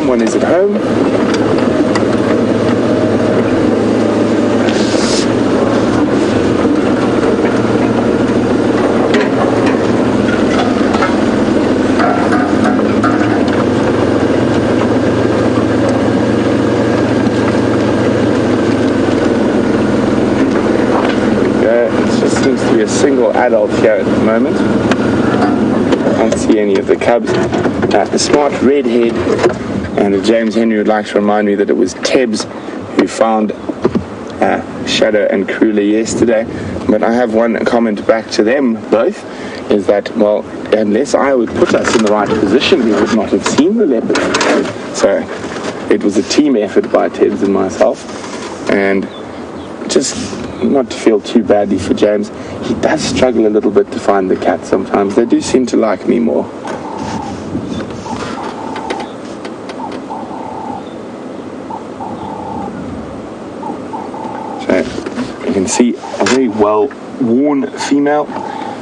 someone is at home. Seems to be a single adult here at the moment. I can't see any of the cubs. A smart redhead, and James Henry would like to remind me that it was Tebbs who found Shadow and Karula yesterday. But I have one comment back to them both, is that, well, unless I would put us in the right position, we would not have seen the leopard. So it was a team effort by Tebbs and myself, and just not to feel too badly for James. He does struggle a little bit to find the cats sometimes. They do seem to like me more. So you can see a very well worn female.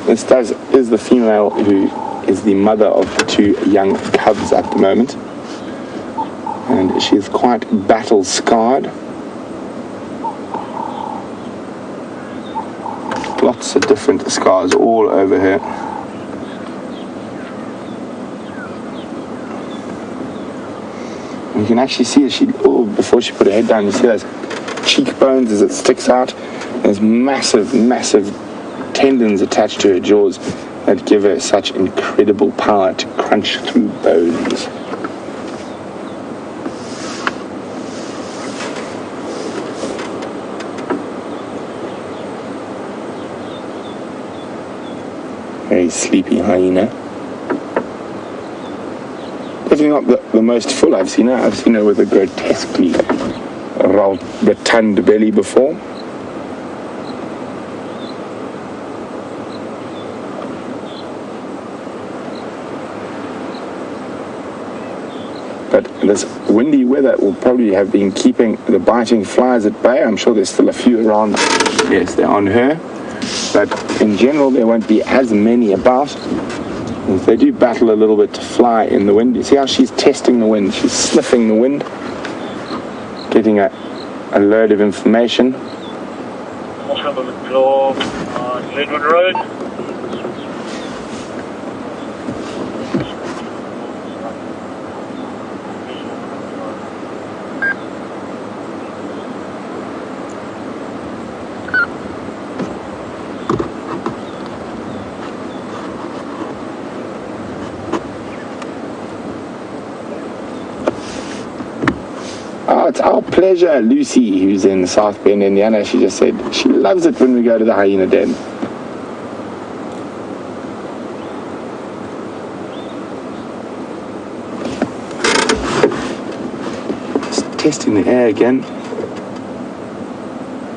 This is the female who is the mother of the two young cubs at the moment, and she is quite battle scarred. Lots of different scars all over her. And you can actually see as before she put her head down, you see those cheekbones as it sticks out. There's massive, massive tendons attached to her jaws that give her such incredible power to crunch through bones. Very sleepy hyena. Definitely not the most full I've seen her. I've seen her with a grotesquely rotund belly before. But this windy weather will probably have been keeping the biting flies at bay. I'm sure there's still a few around. Yes, they're on her. But in general, there won't be as many about. If they do battle a little bit to fly in the wind. You see how she's testing the wind? She's sniffing the wind, getting a load of information. On Linwood Road. It's our pleasure. Lucy, who's in South Bend, Indiana, she just said she loves it when we go to the hyena den. Just testing the air again.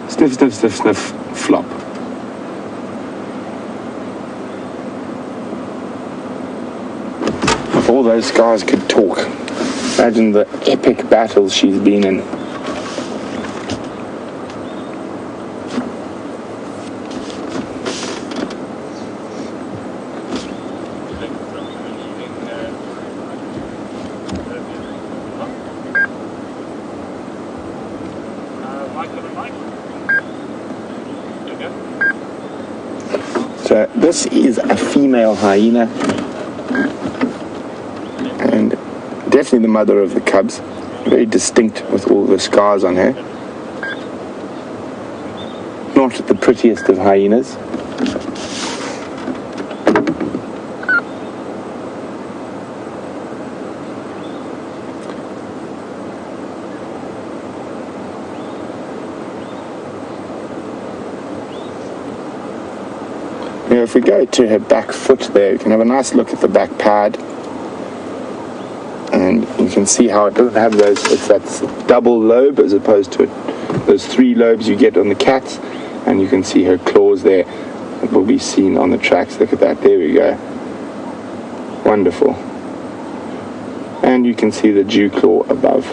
Sniff, sniff, sniff, sniff, flop. If all those scars could talk, imagine the epic battles she's been in. So this is a female hyena, and definitely the mother of the cubs. Very distinct with all the scars on her. Not the prettiest of hyenas. Now if we go to her back foot there, you can have a nice look at the back pad. And you can see how it doesn't have those, it's that double lobe as opposed to those three lobes you get on the cats. And you can see her claws there. It will be seen on the tracks. Look at that. There we go. Wonderful. And you can see the dew claw above.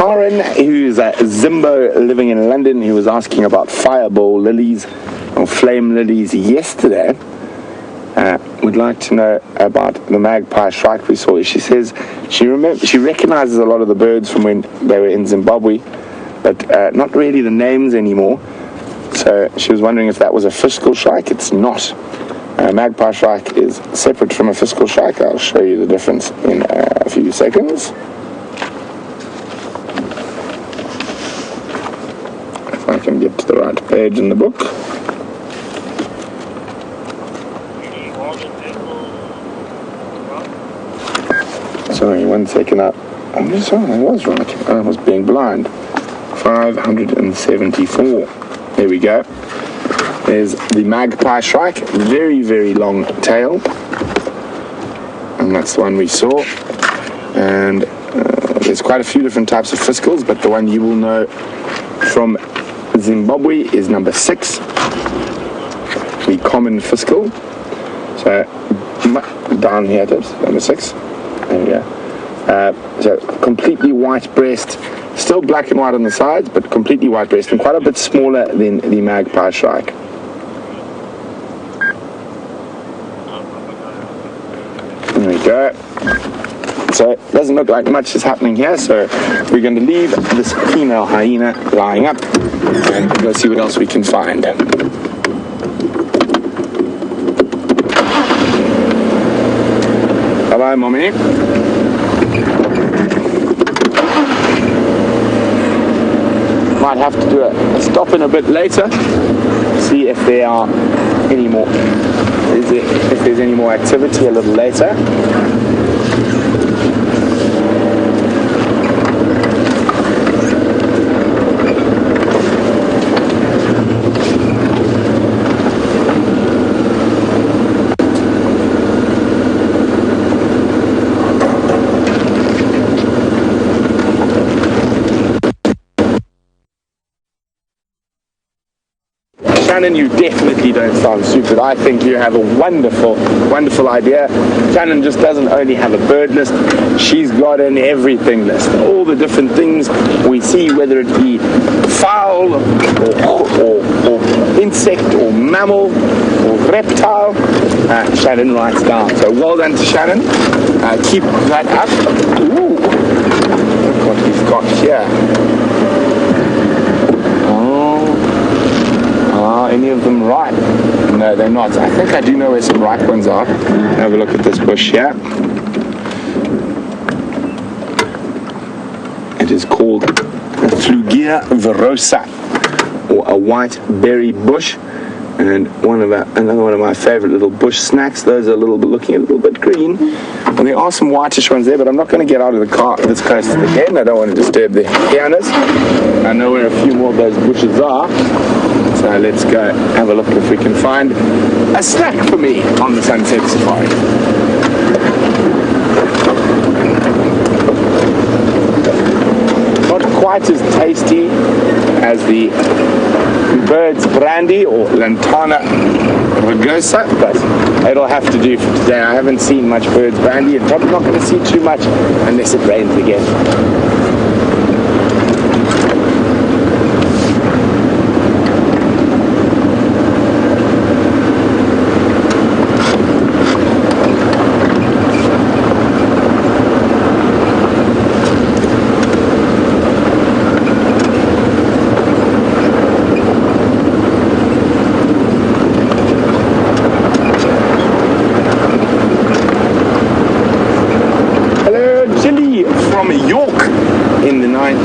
Karen, who's a Zimbo living in London, who was asking about fireball lilies or flame lilies yesterday, would like to know about the magpie shrike we saw. She says she recognizes a lot of the birds from when they were in Zimbabwe, but not really the names anymore. So she was wondering if that was a fiscal shrike. It's not. Magpie shrike is separate from a fiscal shrike. I'll show you the difference in a few seconds. If I can get to the right page in the book. Sorry, 1 second up. I'm sorry, I was right. I was being blind. 574. There we go. There's the magpie shrike. Very, very long tail. And that's the one we saw. And there's quite a few different types of fiscals, but the one you will know from Zimbabwe is number 6. The common fiscal. So, down here it is, number 6. There we go. So completely white breast, still black and white on the sides, but completely white breast, and quite a bit smaller than the magpie shrike. There we go. So it doesn't look like much is happening here, so we're going to leave this female hyena lying up and go see what else we can find. Bye-bye, mommy. Might have to do a stop in a bit later, see if there are any more, if there's any more activity a little later. Shannon, you definitely don't sound stupid. I think you have a wonderful, wonderful idea. Shannon just doesn't only have a bird list, she's got an everything list. All the different things we see, whether it be fowl, or insect, or mammal, or reptile, Shannon writes down. So well done to Shannon. Keep that up. Ooh, look what we've got here. Are any of them ripe? No, they're not. I think I do know where some ripe ones are. Have a look at this bush here. It is called Flugia virosa, or a white berry bush. And another one of my favorite little bush snacks. Those are looking a little bit green. And there are some whitish ones there, but I'm not going to get out of the car this close to the den. I don't want to disturb the hyenas. I know where a few more of those bushes are. So let's go have a look if we can find a snack for me on the Sunset Safari. Not quite as tasty as the bird's brandy or Lantana rugosa, but it'll have to do for today. I haven't seen much bird's brandy, and probably not going to see too much unless it rains again.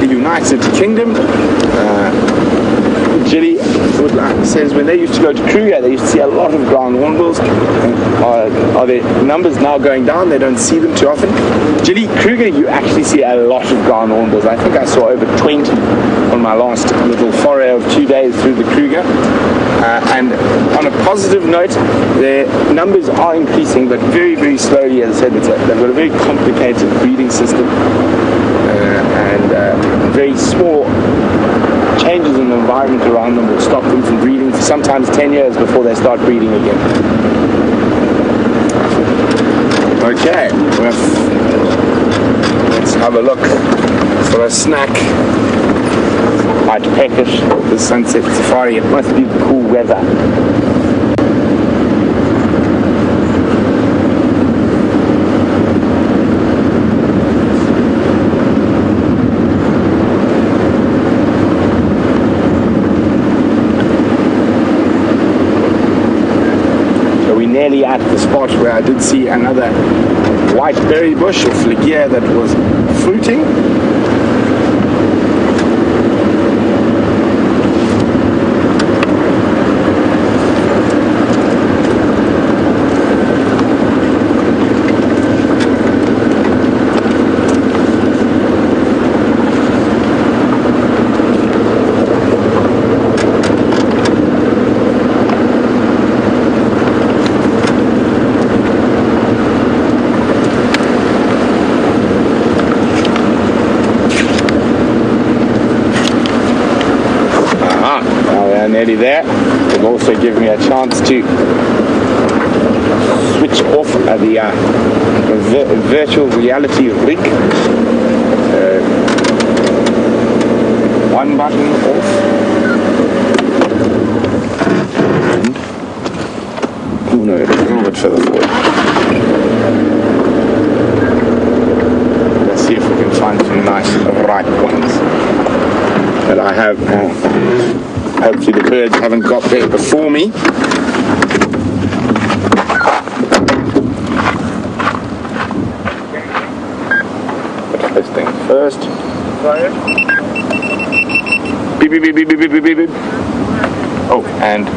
United Kingdom. Jilly says when they used to go to Kruger, they used to see a lot of ground hornbills. Are their numbers now going down? They don't see them too often. Jilly, Kruger, you actually see a lot of ground hornbills. I think I saw over 20 on my last little foray of 2 days through the Kruger. And on a positive note, their numbers are increasing, but very, very slowly. As I said, they've got a very complicated breeding system. And very small changes in the environment around them will stop them from breeding for sometimes 10 years before they start breeding again. Okay, let's have a look, for a snack. Quite peckish, the sunset safari. It must be the cool weather. So we're nearly at the spot where I did see another white berry bush or phlegia that was fruiting. Nearly there. It'll also give me a chance to switch off the virtual reality rig. One button off. Oh no, it's a little bit further forward. Let's see if we can find some nice ripe ones that I have. Hopefully the birds haven't got there before me. First thing first. Beep, beep, beep, beep, beep, beep, beep, beep. Oh, and...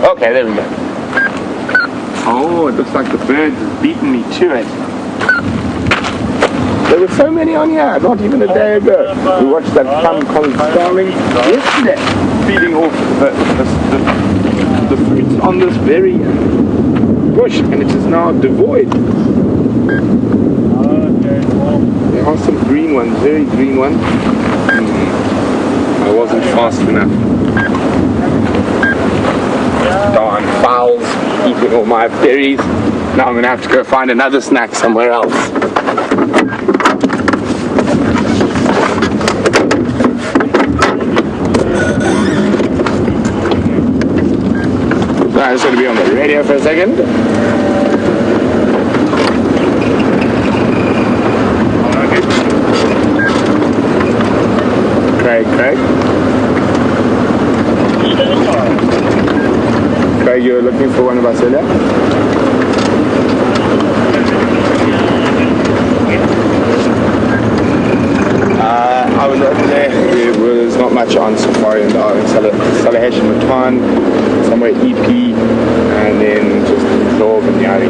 Okay, there we go. Oh, it looks like the birds have beaten me to it. There were so many on here, not even a day ago. We watched that plum-collared starling yesterday, feeding off the fruits on this very bush, and it is now devoid. There are some green ones, very green ones. I wasn't fast enough. Darn fowls eating all my berries. Now I'm going to have to go find another snack somewhere else. I'm just going to be on the radio for a second. Craig. Craig, you're looking for one of us earlier? I was over there. There was not much on safari and Salaheshin Matan, somewhere EP, and then just absorb and Yari.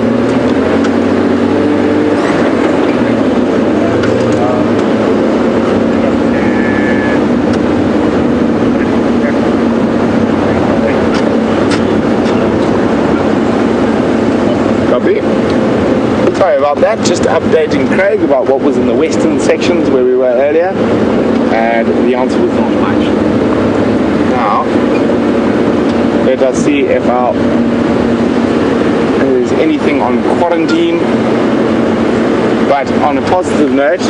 Copy. Sorry about that, just updating Craig about what was in the western sections where we were earlier, and the answer was not much. Now, let us see if there's anything on quarantine. But on a positive note,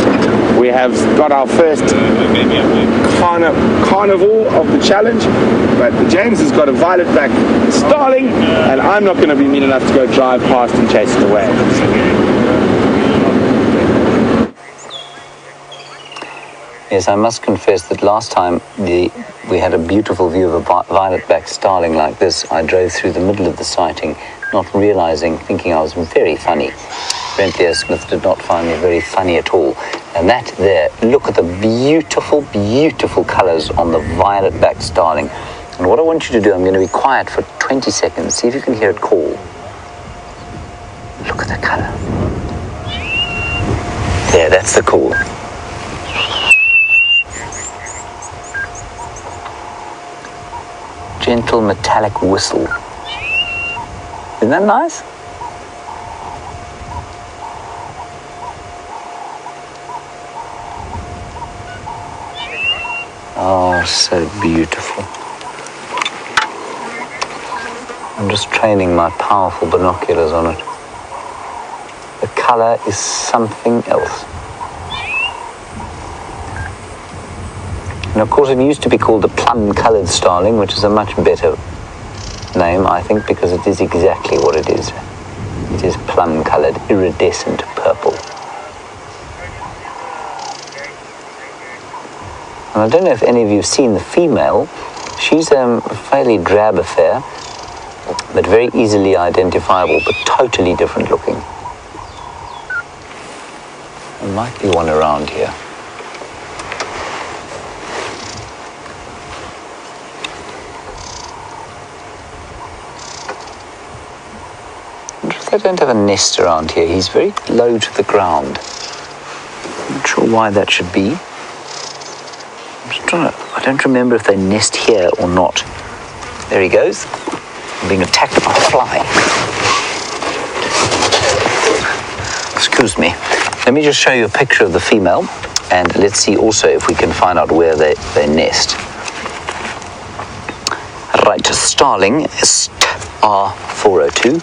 we have got our first carnival of the challenge. But James has got a violet-back starling, and I'm not going to be mean enough to go drive past and chase it away. Yes, I must confess that last time we had a beautiful view of a violet-backed starling like this. I drove through the middle of the sighting, not realizing, thinking I was very funny. Bentley Smith did not find me very funny at all. And that there, look at the beautiful, beautiful colors on the violet-backed starling. And what I want you to do, I'm going to be quiet for 20 seconds. See if you can hear it call. Look at the color. There, that's the call. Gentle metallic whistle. Isn't that nice? Oh, so beautiful. I'm just training my powerful binoculars on it. The color is something else. And of course it used to be called the plum-colored starling, which is a much better name, I think, because it is exactly what it is. It is plum-colored, iridescent purple. And I don't know if any of you have seen the female. She's a fairly drab affair, but very easily identifiable, but totally different looking. There might be one around here. They don't have a nest around here. He's very low to the ground. I'm not sure why that should be. I don't remember if they nest here or not. There he goes. I'm being attacked by a fly. Excuse me. Let me just show you a picture of the female, and let's see also if we can find out where they nest. Right, starling is R402.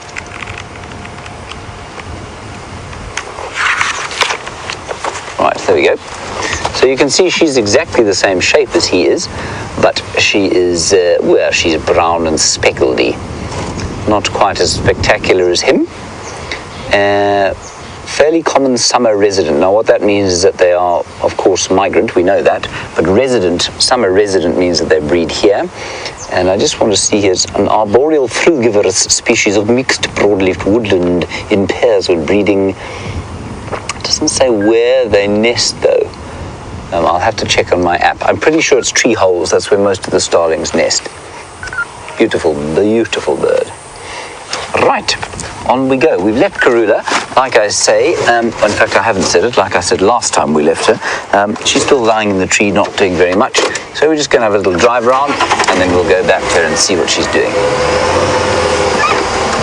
Right, there we go. So you can see she's exactly the same shape as he is, but she is, well, she's brown and speckledy. Not quite as spectacular as him. Fairly common summer resident. Now what that means is that they are, of course, migrant, we know that, but summer resident means that they breed here. And I just want to see here, it's an arboreal frugivorous species of mixed broadleaf woodland in pairs with breeding. It doesn't say where they nest though. I'll have to check on my app. I'm pretty sure it's tree holes. That's where most of the starlings nest. Beautiful, beautiful bird. Right, on we go. We've left Karula, like I say. In fact, I haven't said it. Like I said last time we left her. She's still lying in the tree, not doing very much. So we're just going to have a little drive around, and then we'll go back to her and see what she's doing.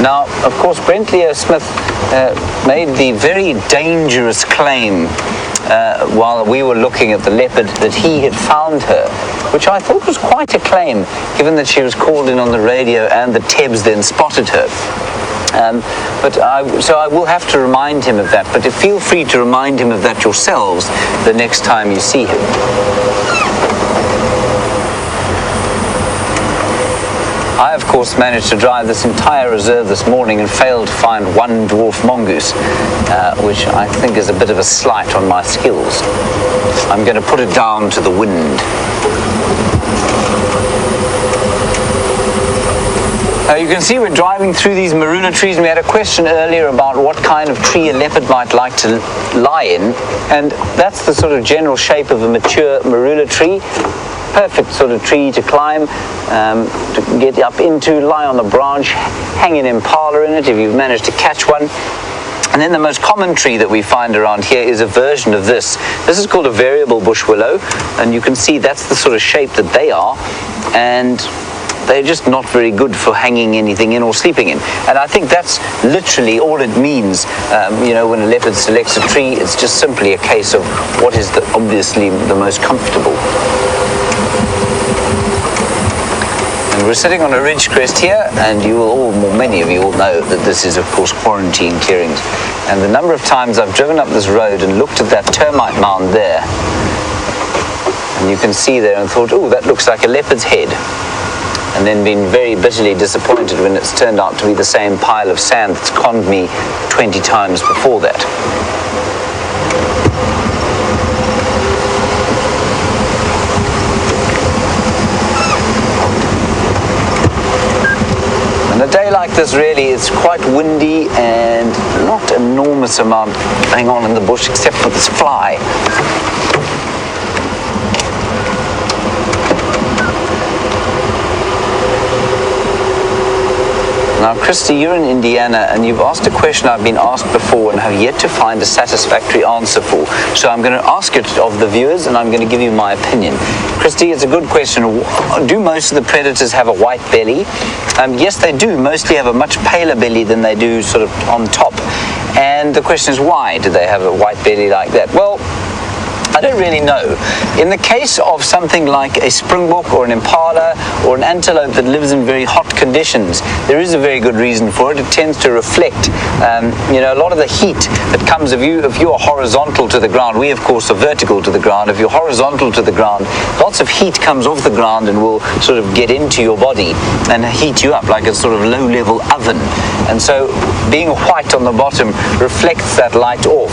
Now, of course, Brent-Leo Smith made the very dangerous claim while we were looking at the leopard that he had found her, which I thought was quite a claim, given that she was called in on the radio and the Tebs then spotted her. So I will have to remind him of that, but feel free to remind him of that yourselves the next time you see him. I, of course, managed to drive this entire reserve this morning and failed to find one dwarf mongoose, which I think is a bit of a slight on my skills. I'm going to put it down to the wind. You can see we're driving through these maruna trees, and we had a question earlier about what kind of tree a leopard might like to lie in, and that's the sort of general shape of a mature maruna tree. Perfect sort of tree to climb, to get up into, lie on the branch, hang an impala in it if you've managed to catch one. And then the most common tree that we find around here is a version of this. This is called a variable bush willow, and you can see that's the sort of shape that they are, and they're just not very good for hanging anything in or sleeping in. And I think that's literally all it means. When a leopard selects a tree, it's just simply a case of what is obviously the most comfortable. And we're sitting on a ridge crest here, and many of you will know that this is, of course, quarantine clearings. And the number of times I've driven up this road and looked at that termite mound there, and you can see there and thought, oh, that looks like a leopard's head. And then been very bitterly disappointed when it's turned out to be the same pile of sand that's conned me 20 times before that. And a day like this, really, it's quite windy and not enormous amount going on in the bush except for this fly. Now, Christy, you're in Indiana, and you've asked a question I've been asked before and have yet to find a satisfactory answer for. So I'm going to ask it of the viewers, and I'm going to give you my opinion. Christy, it's a good question. Do most of the predators have a white belly? Yes, they do. Mostly have a much paler belly than they do sort of on top. And the question is, why do they have a white belly like that? Well, I don't really know. In the case of something like a springbok or an impala or an antelope that lives in very hot conditions, there is a very good reason for it. It tends to reflect, a lot of the heat that comes if you are horizontal to the ground. We, of course, are vertical to the ground. If you're horizontal to the ground, lots of heat comes off the ground and will sort of get into your body and heat you up like a sort of low-level oven. And so being white on the bottom reflects that light off.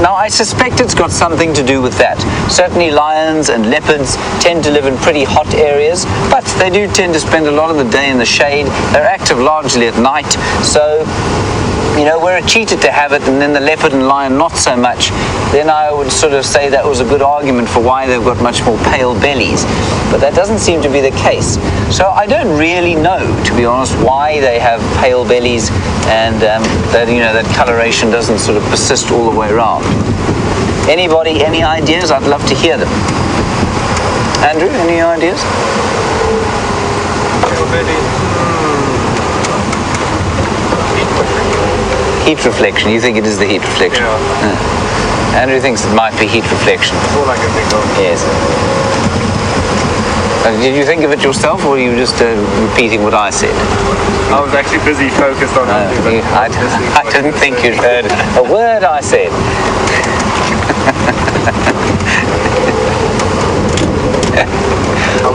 Now, I suspect it's got something to do with that. Certainly lions and leopards tend to live in pretty hot areas, but they do tend to spend a lot of the day in the shade. They're active largely at night, so we're cheated to have it, and then the leopard and lion not so much. Then I would sort of say that was a good argument for why they've got much more pale bellies, but that doesn't seem to be the case. So I don't really know, to be honest, why they have pale bellies, and that coloration doesn't sort of persist all the way around. Anybody, any ideas? I'd love to hear them. Andrew, any ideas? Pale belly. Heat reflection. You think it is the heat reflection? Yeah. Andrew thinks it might be heat reflection. That's all I can think of. Yes. Did you think of it yourself, or were you just repeating what I said? I was actually busy focused on something. I didn't think you'd heard a word I said.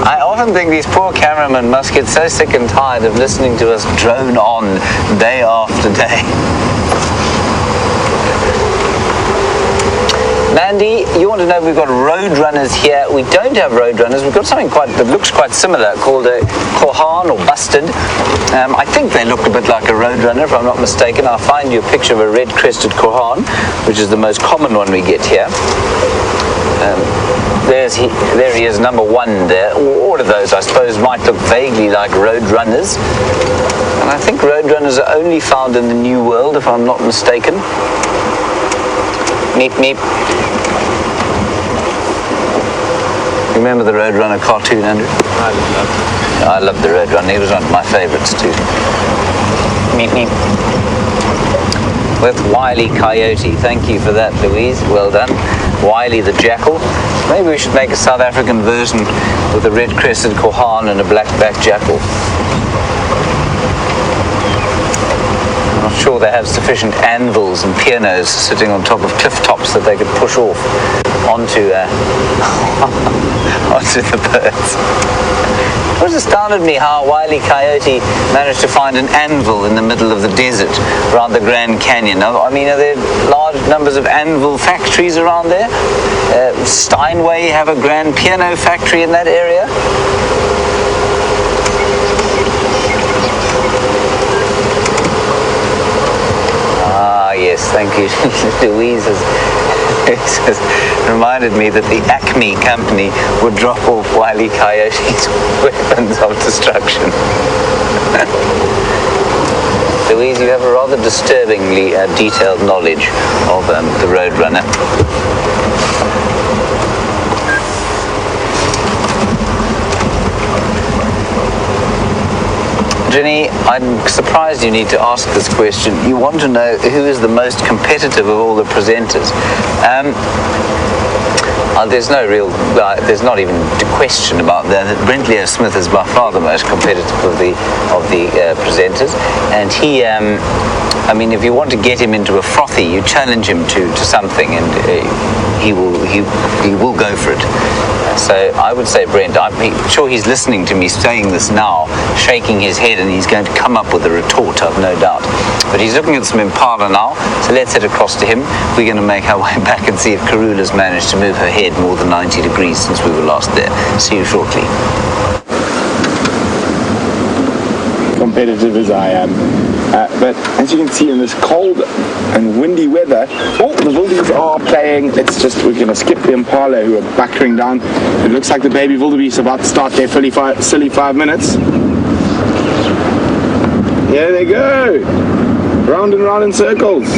I often think these poor cameramen must get so sick and tired of listening to us drone on day after day. Mandy, you want to know we've got road runners here. We don't have road runners. We've got something that looks quite similar called a kohan or bustard. I think they look a bit like a road runner, if I'm not mistaken. I'll find you a picture of a red-crested kohan, which is the most common one we get here. There he is, number one there. All of those, I suppose, might look vaguely like road runners. And I think road runners are only found in the New World, if I'm not mistaken. Meep, meep. Remember the Roadrunner cartoon, Andrew? I love the Roadrunner. He was one of my favourites too. Meep, meep. With Wile E. Coyote. Thank you for that, Louise. Well done. Wile the Jackal. Maybe we should make a South African version with a red-crested kohan and a black-backed jackal. I'm not sure they have sufficient anvils and pianos sitting on top of cliff tops that they could push off onto the birds. It always astounded me how Wile E. Coyote managed to find an anvil in the middle of the desert around the Grand Canyon. I mean, are there large numbers of anvil factories around there? Steinway have a grand piano factory in that area. Yes, thank you. Louise has reminded me that the Acme company would drop off Wile E. Coyote's weapons of destruction. Louise, you have a rather disturbingly detailed knowledge of the Roadrunner. Jenny, I'm surprised you need to ask this question. You want to know who is the most competitive of all the presenters. There's not even a question about that. Brent Leo Smith is by far the most competitive of the presenters, and he, if you want to get him into a frothy, you challenge him to something, and he will go for it. So I would say, Brent, I'm sure he's listening to me saying this now, shaking his head, and he's going to come up with a retort, I've no doubt. But he's looking at some impala now, so let's head across to him. We're going to make our way back and see if Karula's managed to move her head more than 90 degrees since we were last there. See you shortly. Competitive as I am. But as you can see in this cold and windy weather, the wildebeest are playing. It's just, we're going to skip the impala who are buckering down. It looks like the baby wildebeest are about to start their silly 5 minutes. Here they go. Round and round in circles.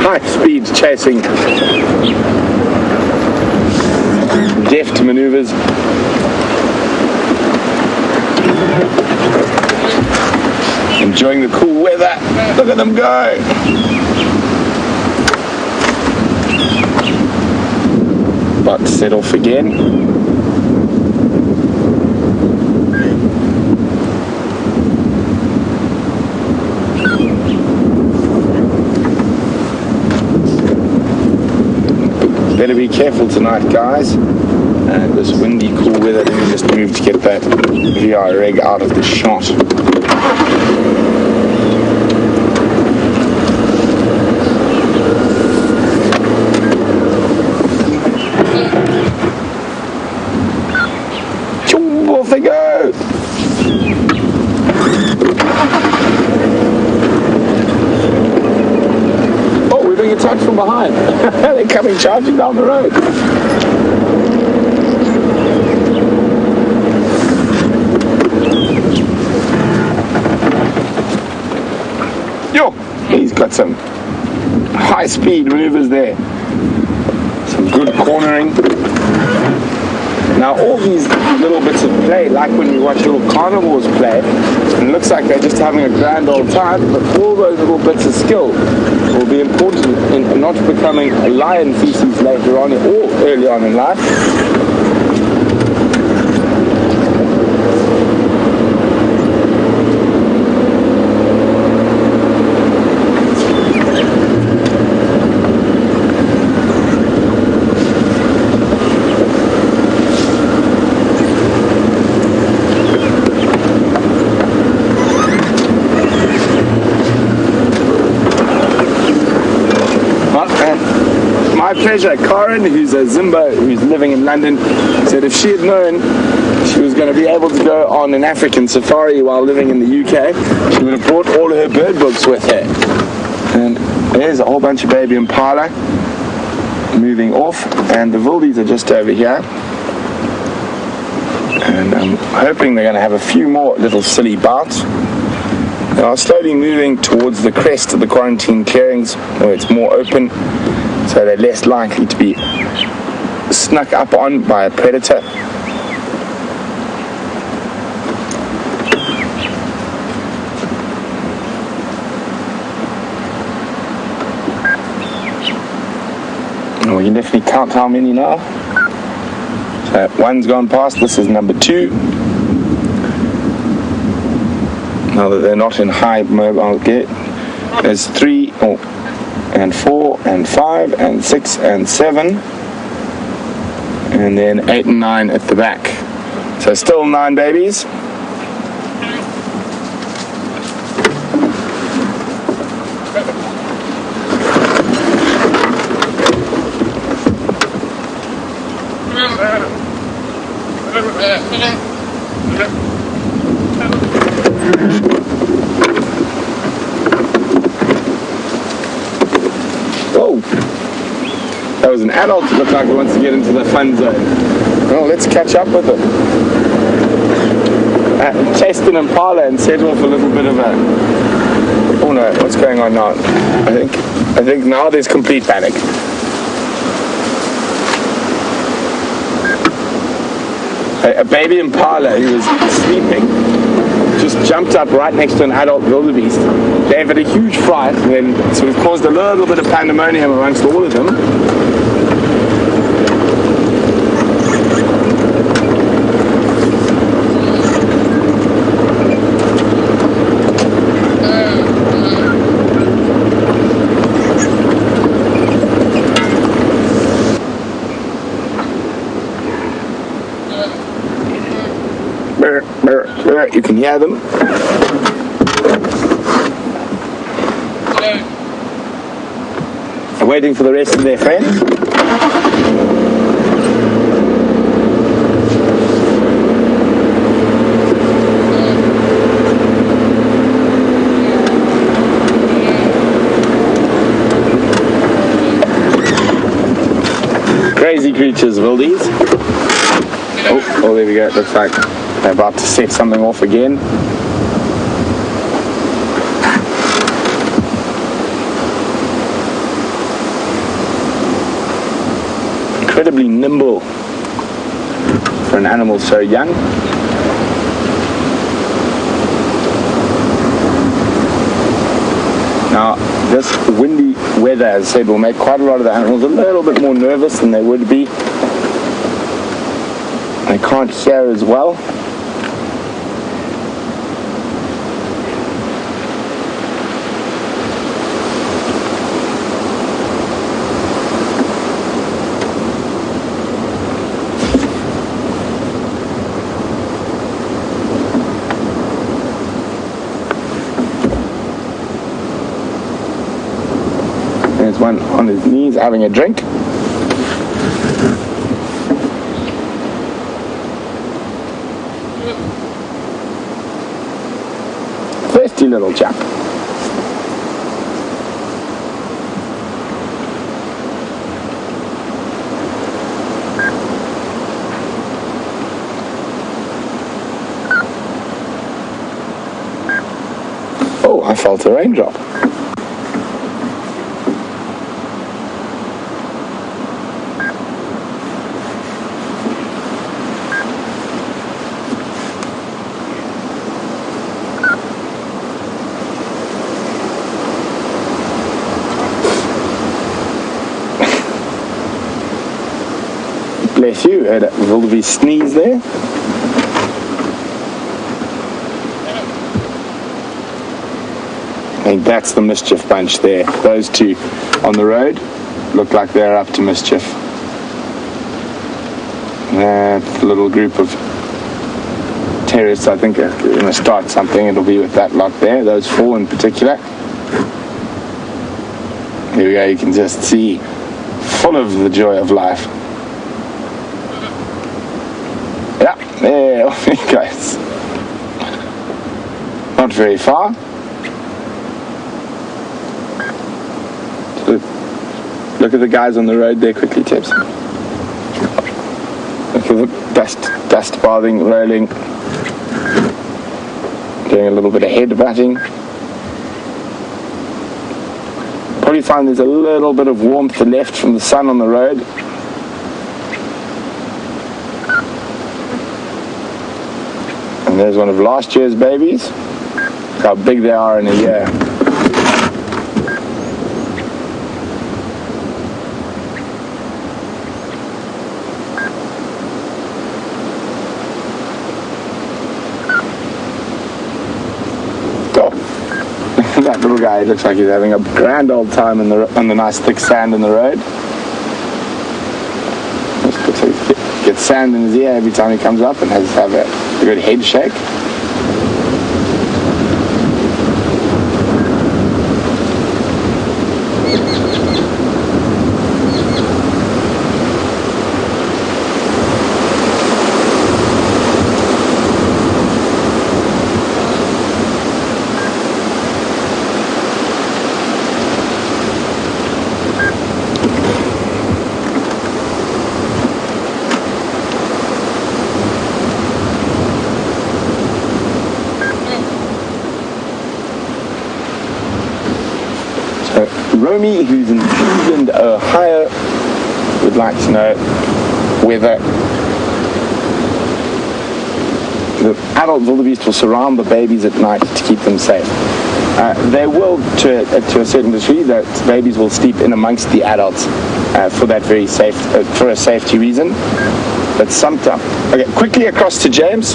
High speed chasing. Deft maneuvers. Enjoying the cool weather. Look at them go. about to set off again. Better be careful tonight, guys. This windy, cool weather. Let me just move to get that VR rig out of the shot. Choom, off they go! Oh, we're being attacked from behind. They're coming charging down the road. Yo, he's got some high-speed maneuvers there. Some good cornering. Now all these little bits of play, like when you watch little carnivores play, it looks like they're just having a grand old time, but all those little bits of skill will be important in not becoming a lion feces later on or early on in life. My pleasure. Karen, who's a Zimba, who's living in London, said if she had known she was going to be able to go on an African safari while living in the UK, she would have brought all her bird books with her. And there's a whole bunch of baby impala moving off, and the wildies are just over here. And I'm hoping they're going to have a few more little silly bouts. They are slowly moving towards the crest of the quarantine clearings, where it's more open, so they're less likely to be snuck up on by a predator. And we can definitely count how many now. So one's gone past, this is number 2. Now that they're not in high mobile gear, there's 3, and 4 and 5 and 6 and 7, and then 8 and 9 at the back. So still 9 babies. Whoa, that was an adult who looked like he wants to get into the fun zone. Well, let's catch up with him. Chased an impala and set off a little bit of a... Oh no, what's going on now? I think now there's complete panic. A baby impala who was sleeping just jumped up right next to an adult wildebeest, gave it a huge fright, and then sort of caused a little bit of pandemonium amongst all of them. You can hear them. Waiting for the rest of their friends. Crazy creatures, wildies. Oh, there we go. It looks like they're about to set something off again. Incredibly nimble for an animal so young. Now, this windy weather, as I said, will make quite a lot of the animals a little bit more nervous than they would be I can't hear as well. There's one on his knees having a drink. Thirsty little chap. Oh, I felt a raindrop. Bless you, heard a wildebeest sneeze there. I think that's the mischief bunch there. Those two on the road look like they're up to mischief. That little group of terrorists, I think, are going to start something. It'll be with that lot there, those four in particular. Here we go, you can just see, full of the joy of life. Yeah, there off he goes. Not very far. Look at the guys on the road there quickly, Tips. Look at the dust bathing, rolling. Doing a little bit of headbutting. Probably find there's a little bit of warmth left from the sun on the road. And there's one of last year's babies. Look how big they are in a year. That little guy looks like he's having a grand old time on the nice thick sand in the road. Gets sand in his ear every time he comes up and has to have a good head shake. Romy, who's in Cleveland, Ohio, would like to know whether the adult wildebeest will surround the babies at night to keep them safe. They will, to a certain degree, that babies will sleep in amongst the adults for that very safe, for a safety reason. But sometimes, okay, quickly across to James.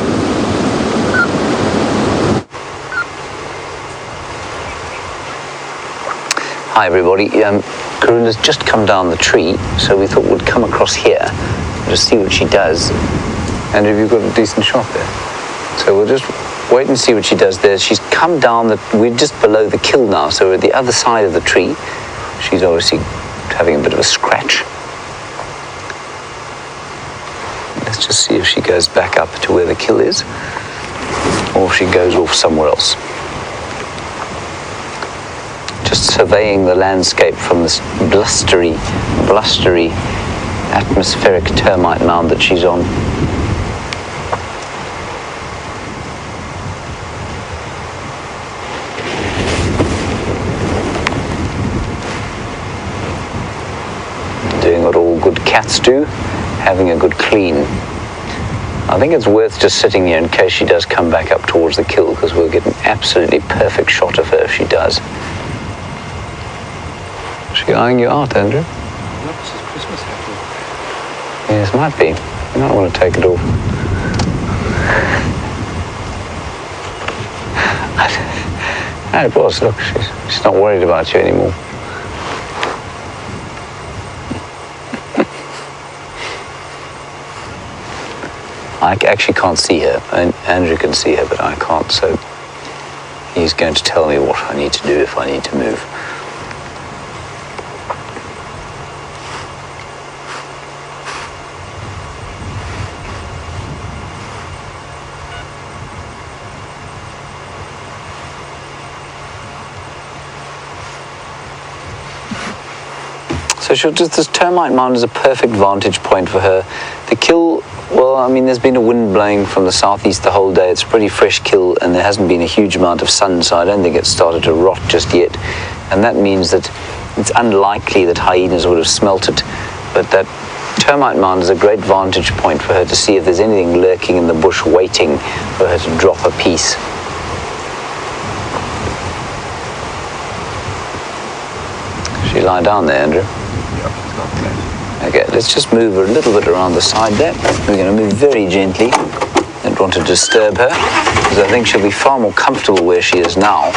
Hi everybody, Karula's just come down the tree, so we thought we'd come across here and just see what she does. And have you got a decent shot there? So we'll just wait and see what she does there. She's come down, we're just below the kill now, so we're at the other side of the tree. She's obviously having a bit of a scratch. Let's just see if she goes back up to where the kill is, or if she goes off somewhere else. Just surveying the landscape from this blustery atmospheric termite mound that she's on. Doing what all good cats do, having a good clean. I think it's worth just sitting here in case she does come back up towards the kill, because we'll get an absolutely perfect shot of her if she does. Is she eyeing you out, Andrew? Look, she's Christmas happy. Yes, might be. You might want to take it off. No, it was. Look, she's not worried about you anymore. I actually can't see her, and Andrew can see her, but I can't, so he's going to tell me what I need to do if I need to move. So this termite mound is a perfect vantage point for her. The kill, well, I mean, there's been a wind blowing from the southeast the whole day. It's a pretty fresh kill, and there hasn't been a huge amount of sun, so I don't think it's started to rot just yet. And that means that it's unlikely that hyenas would have smelt it, but that termite mound is a great vantage point for her to see if there's anything lurking in the bush waiting for her to drop a piece. Should you lie down there, Andrew? Okay, let's just move her a little bit around the side there. We're going to move very gently. Don't want to disturb her, because I think she'll be far more comfortable where she is now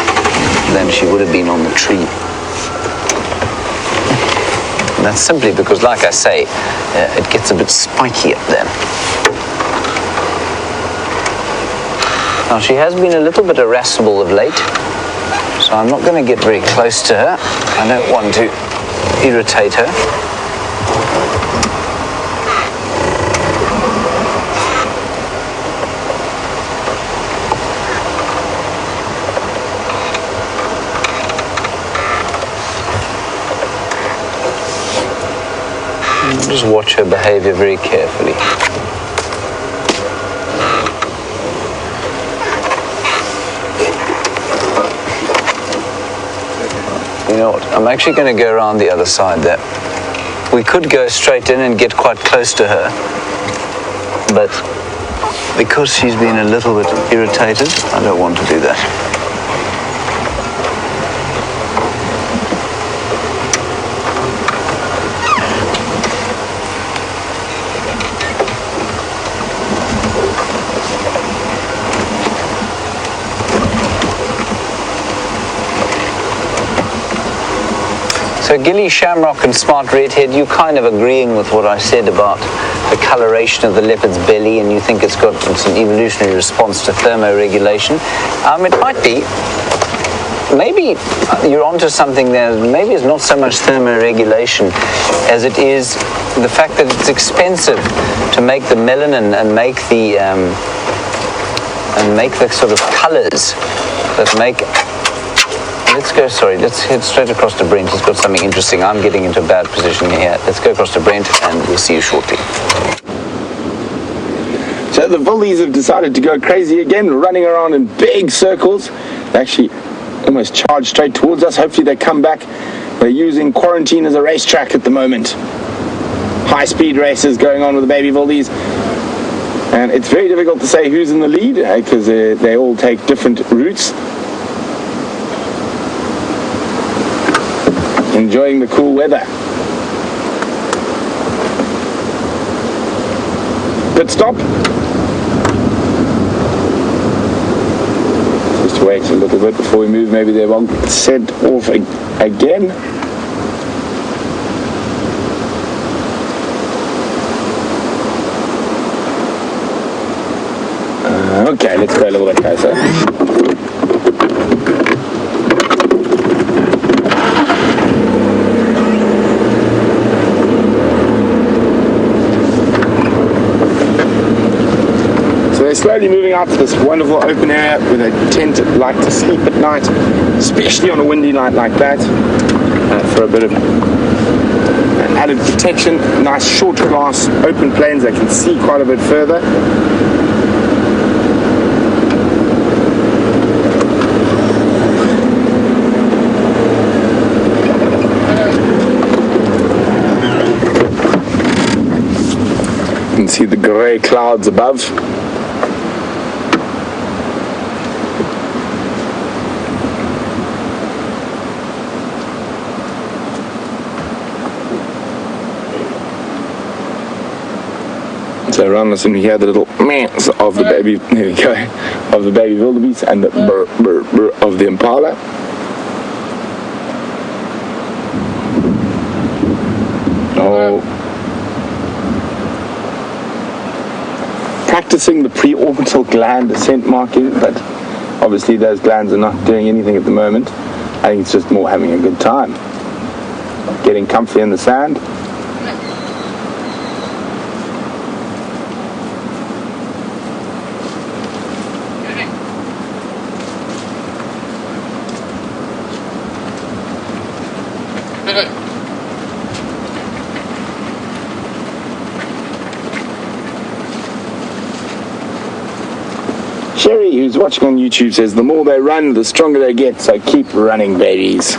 than she would have been on the tree. And that's simply because, like I say, it gets a bit spiky up there. Now, she has been a little bit irascible of late, so I'm not going to get very close to her. I don't want to irritate her. Just watch her behavior very carefully. You know what, I'm actually going to go around the other side there. We could go straight in and get quite close to her, but because she's been a little bit irritated, I don't want to do that. So Gilly, Shamrock and Smart Redhead, you're kind of agreeing with what I said about the coloration of the leopard's belly, and you think it's got some evolutionary response to thermoregulation. It might be. Maybe you're onto something there. Maybe it's not so much thermoregulation as it is the fact that it's expensive to make the melanin and make the sort of colors that make. Let's head straight across to Brent. He's got something interesting. I'm getting into a bad position here. Let's go across to Brent and we'll see you shortly. So the bullies have decided to go crazy again, running around in big circles. They actually almost charge straight towards us. Hopefully they come back. They're using quarantine as a racetrack at the moment. High-speed races going on with the baby bullies. And it's very difficult to say who's in the lead because they all take different routes. Enjoying the cool weather. Pit stop. Just wait a little bit before we move. Maybe they won't set off again. Okay, let's go a little bit closer. Slowly moving out to this wonderful open area where they tend to like to sleep at night, especially on a windy night like that, for a bit of added protection. Nice short grass, open plains, they can see quite a bit further. You can see the grey clouds above. So around us, and we hear the little meows of the baby. There we go, of the baby wildebeest, and the brr brr brr of the impala. Oh. Practicing the pre-orbital gland ascent marking, but obviously those glands are not doing anything at the moment. I think it's just more having a good time, getting comfy in the sand. Sherry, who's watching on YouTube, says the more they run, the stronger they get, so keep running, babies.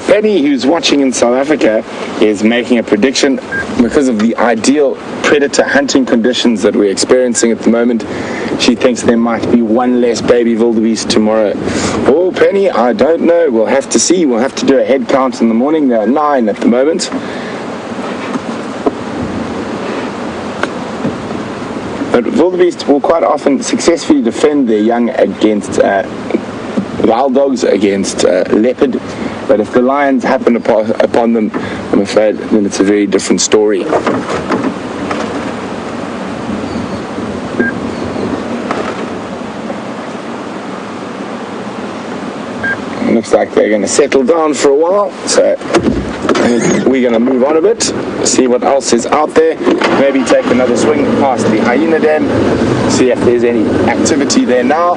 Penny, who's watching in South Africa, is making a prediction because of the ideal predator hunting conditions that we're experiencing at the moment. She thinks there might be one less baby wildebeest tomorrow. Oh, Penny, I don't know. We'll have to see. We'll have to do a head count in the morning. There are 9 at the moment. But wildebeest will quite often successfully defend their young against wild dogs, against leopard. But if the lions happen upon them, I'm afraid then it's a very different story. It looks like they're going to settle down for a while, so we're going to move on a bit, see what else is out there, maybe take another swing past the hyena dam, see if there's any activity there now.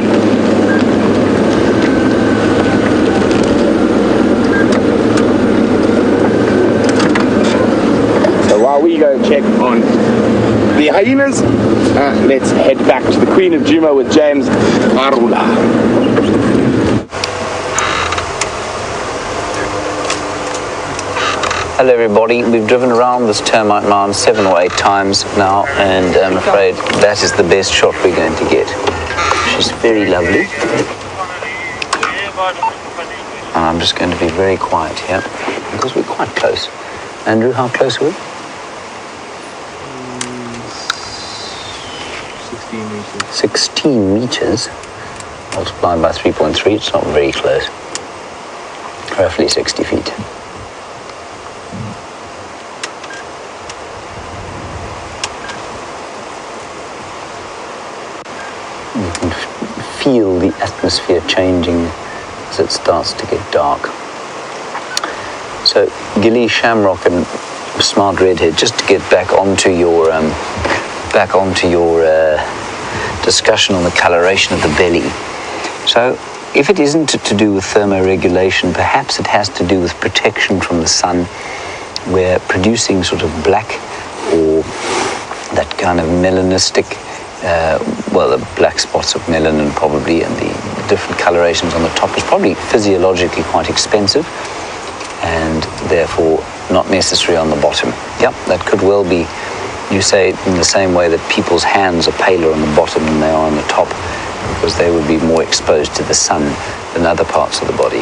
While we go check on the hyenas, let's head back to the Queen of Djuma with James Karula. Hello everybody, we've driven around this termite mound 7 or 8 times now, and I'm afraid that is the best shot we're going to get. She's very lovely. And I'm just going to be very quiet here, because we're quite close. Andrew, how close are we? 16 meters multiplied by 3.3, it's not very close. Roughly 60 feet. You can feel the atmosphere changing as it starts to get dark. So, Gilly, Shamrock and Smart Redhead, just to get back onto your discussion on the coloration of the belly. So if it isn't to do with thermoregulation, perhaps it has to do with protection from the sun, where producing sort of black or that kind of melanistic, the black spots of melanin probably, and the different colorations on the top is probably physiologically quite expensive, and therefore not necessary on the bottom. Yep, that could well be. You say in the same way that people's hands are paler on the bottom than they are on the top, because they would be more exposed to the sun than other parts of the body.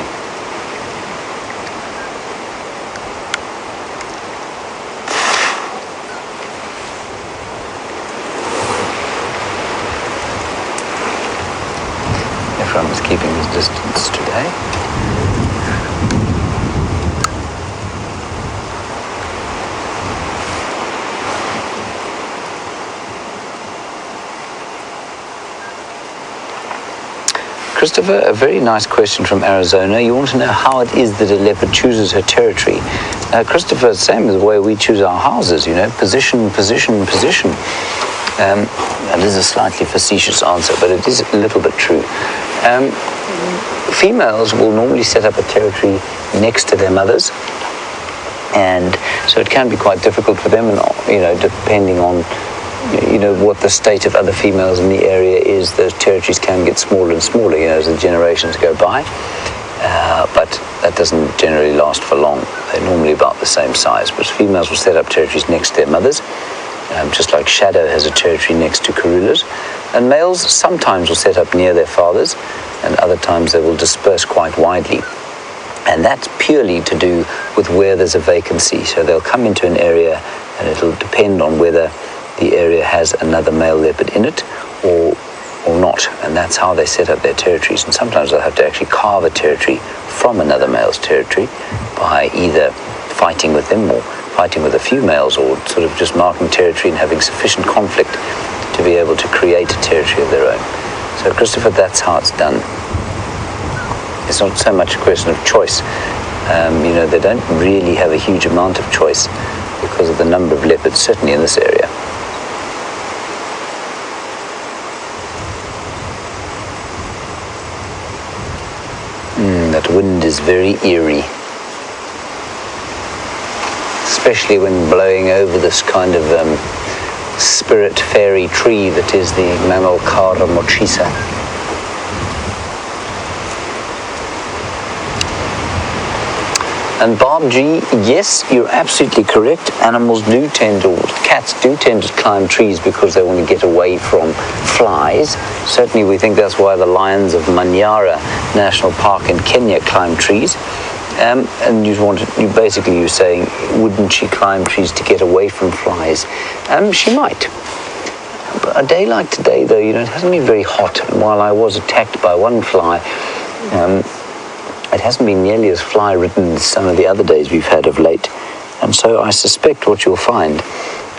Everyone is keeping his distance today. Christopher, a very nice question from Arizona. You want to know how it is that a leopard chooses her territory. Christopher, same as the way we choose our houses, position, position, position. That is a slightly facetious answer, but it is a little bit true. Females will normally set up a territory next to their mothers, and so it can be quite difficult for them, and depending on what the state of other females in the area is, those territories can get smaller and smaller, as the generations go by. but that doesn't generally last for long. They're normally about the same size, but females will set up territories next to their mothers, just like Shadow has a territory next to Karula's. And males sometimes will set up near their fathers, and other times they will disperse quite widely. And that's purely to do with where there's a vacancy. So they'll come into an area, and it'll depend on whether the area has another male leopard in it or not, and that's how they set up their territories. And sometimes they'll have to actually carve a territory from another male's territory by either fighting with them or fighting with a few males, or sort of just marking territory and having sufficient conflict to be able to create a territory of their own. So Christopher, that's how it's done. It's not so much a question of choice. They don't really have a huge amount of choice because of the number of leopards, certainly in this area. That wind is very eerie, especially when blowing over this kind of spirit fairy tree that is the Mammalcara mochisa. And Bob G, yes, you're absolutely correct. Cats do tend to climb trees because they want to get away from flies. Certainly we think that's why the lions of Manyara National Park in Kenya climb trees. And you're saying, wouldn't she climb trees to get away from flies? She might. But a day like today, though, it hasn't been very hot. And while I was attacked by one fly, it hasn't been nearly as fly-ridden as some of the other days we've had of late. And so I suspect what you'll find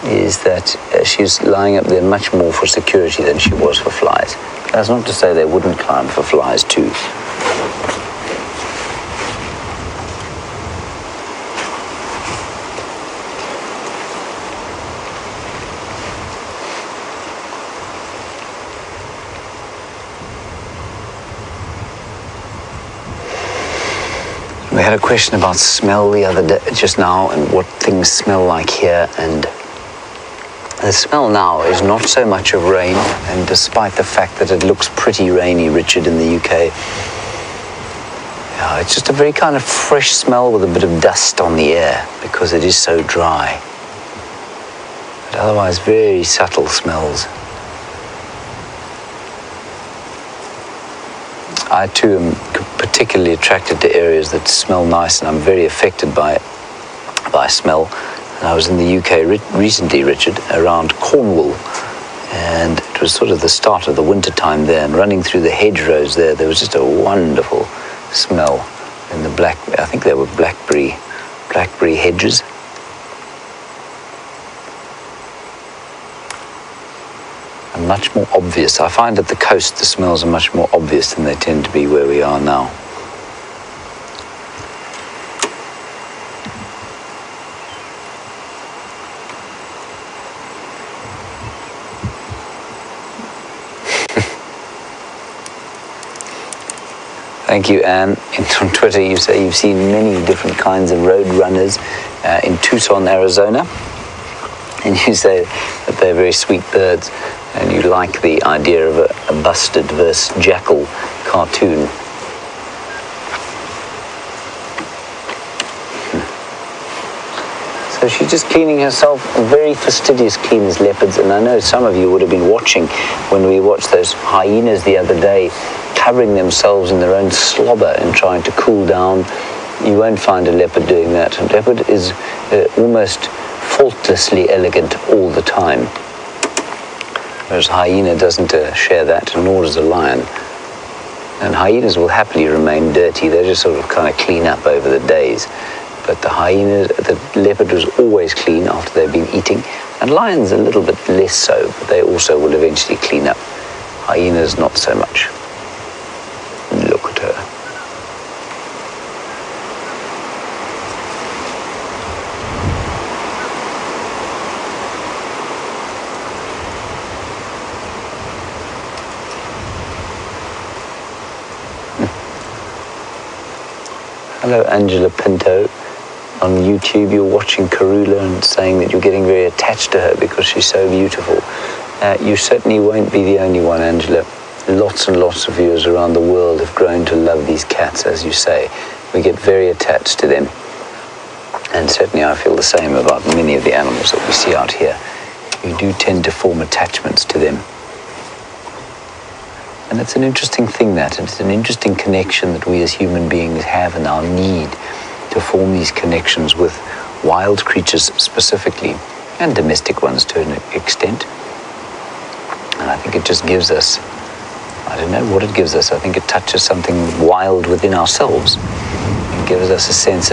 is that she's lying up there much more for security than she was for flies. That's not to say they wouldn't climb for flies too. We had a question about smell the other day, just now, and what things smell like here, and the smell now is not so much of rain, and despite the fact that it looks pretty rainy, Richard, in the UK, it's just a very kind of fresh smell with a bit of dust on the air because it is so dry. But otherwise, very subtle smells. I too am particularly attracted to areas that smell nice, and I'm very affected by smell. And I was in the UK recently, Richard, around Cornwall, and it was sort of the start of the winter time there, and running through the hedgerows there was just a wonderful smell in the I think they were blackberry hedges. And much more obvious. I find at the coast the smells are much more obvious than they tend to be where we are now. Thank you, Anne. On Twitter you say you've seen many different kinds of road runners in Tucson, Arizona. And you say that they're very sweet birds, and you like the idea of a busted versus jackal cartoon. So she's just cleaning herself, very fastidious clean as leopards, and I know some of you would have been watching when we watched those hyenas the other day, covering themselves in their own slobber and trying to cool down. You won't find a leopard doing that. A leopard is almost faultlessly elegant all the time, whereas hyena doesn't share that, nor does a lion. And hyenas will happily remain dirty. They just sort of kind of clean up over the days. But the leopard was always clean after they've been eating, and lions a little bit less so, but they also will eventually clean up. Hyenas not so much. Look at her. Hello, Angela Pinto. On YouTube, you're watching Karula and saying that you're getting very attached to her because she's so beautiful. You certainly won't be the only one, Angela. lots and lots of viewers around the world have grown to love these cats, as you say. We get very attached to them. And certainly I feel the same about many of the animals that we see out here. You do tend to form attachments to them. And it's an interesting thing, that. It's an interesting connection that we as human beings have, and our need to form these connections with wild creatures specifically, and domestic ones to an extent. And I think it just gives us, I don't know what it gives us. I think it touches something wild within ourselves. It gives us a sense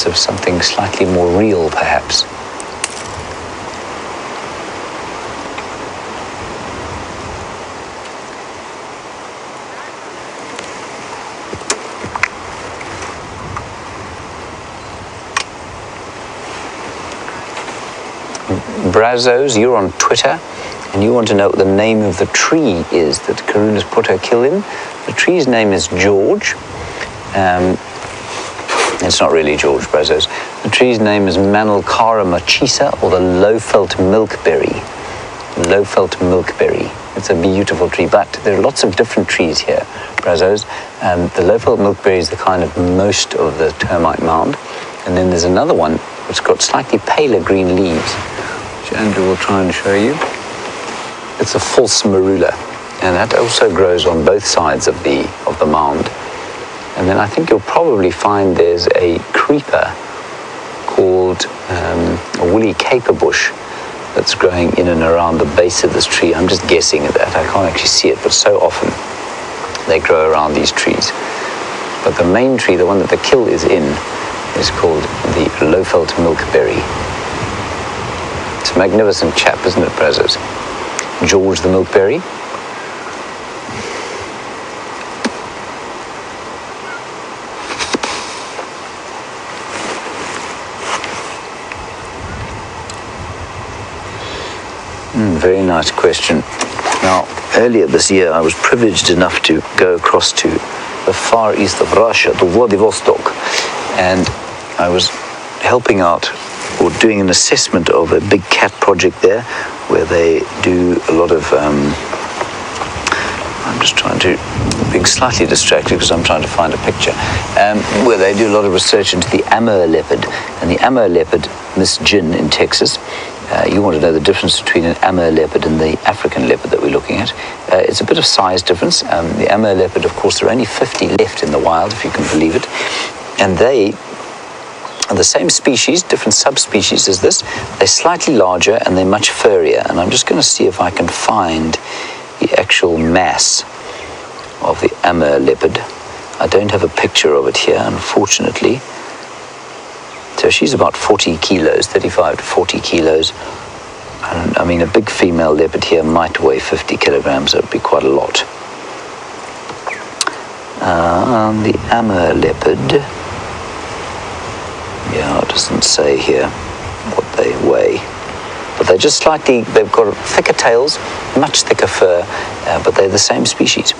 of something slightly more real, perhaps. Brazos, you're on Twitter, and you want to know what the name of the tree is that Karula's put her kill in. The tree's name is George. It's not really George, Brazos. The tree's name is Manilcara machisa, or the low-felt milkberry. Low-felt milkberry. It's a beautiful tree, but there are lots of different trees here, Brazos. The low-felt milkberry is the kind of most of the termite mound. And then there's another one which got slightly paler green leaves, which Andrew will try and show you. It's a false marula, and that also grows on both sides of the mound. And then I think you'll probably find there's a creeper called a woolly caper bush that's growing in and around the base of this tree. I'm just guessing at that. I can't actually see it, but so often they grow around these trees. But the main tree, the one that the kill is in, is called the low-felt milkberry. It's a magnificent chap, isn't it, Brazos? George the milkberry. Very nice question. Now, earlier this year, I was privileged enough to go across to the far east of Russia, to Vladivostok, and I was helping out or doing an assessment of a big cat project there, where they do a lot of, I'm just trying to, being slightly distracted because I'm trying to find a picture, where they do a lot of research into the Amur leopard. And the Amur leopard, Miss Jin in Texas, you want to know the difference between an Amur leopard and the African leopard that we're looking at. It's a bit of size difference. The Amur leopard, of course, there are only 50 left in the wild, if you can believe it. And they are the same species, different subspecies as this. They're slightly larger and they're much furrier. And I'm just going to see if I can find the actual mass of the Amur leopard. I don't have a picture of it here, unfortunately. So she's about 40 kilos, 35 to 40 kilos. And, I mean, a big female leopard here might weigh 50 kilograms. That would be quite a lot. The Amur leopard. Yeah, it doesn't say here what they weigh. But they're just slightly, they've got thicker tails, much thicker fur, but they're the same species.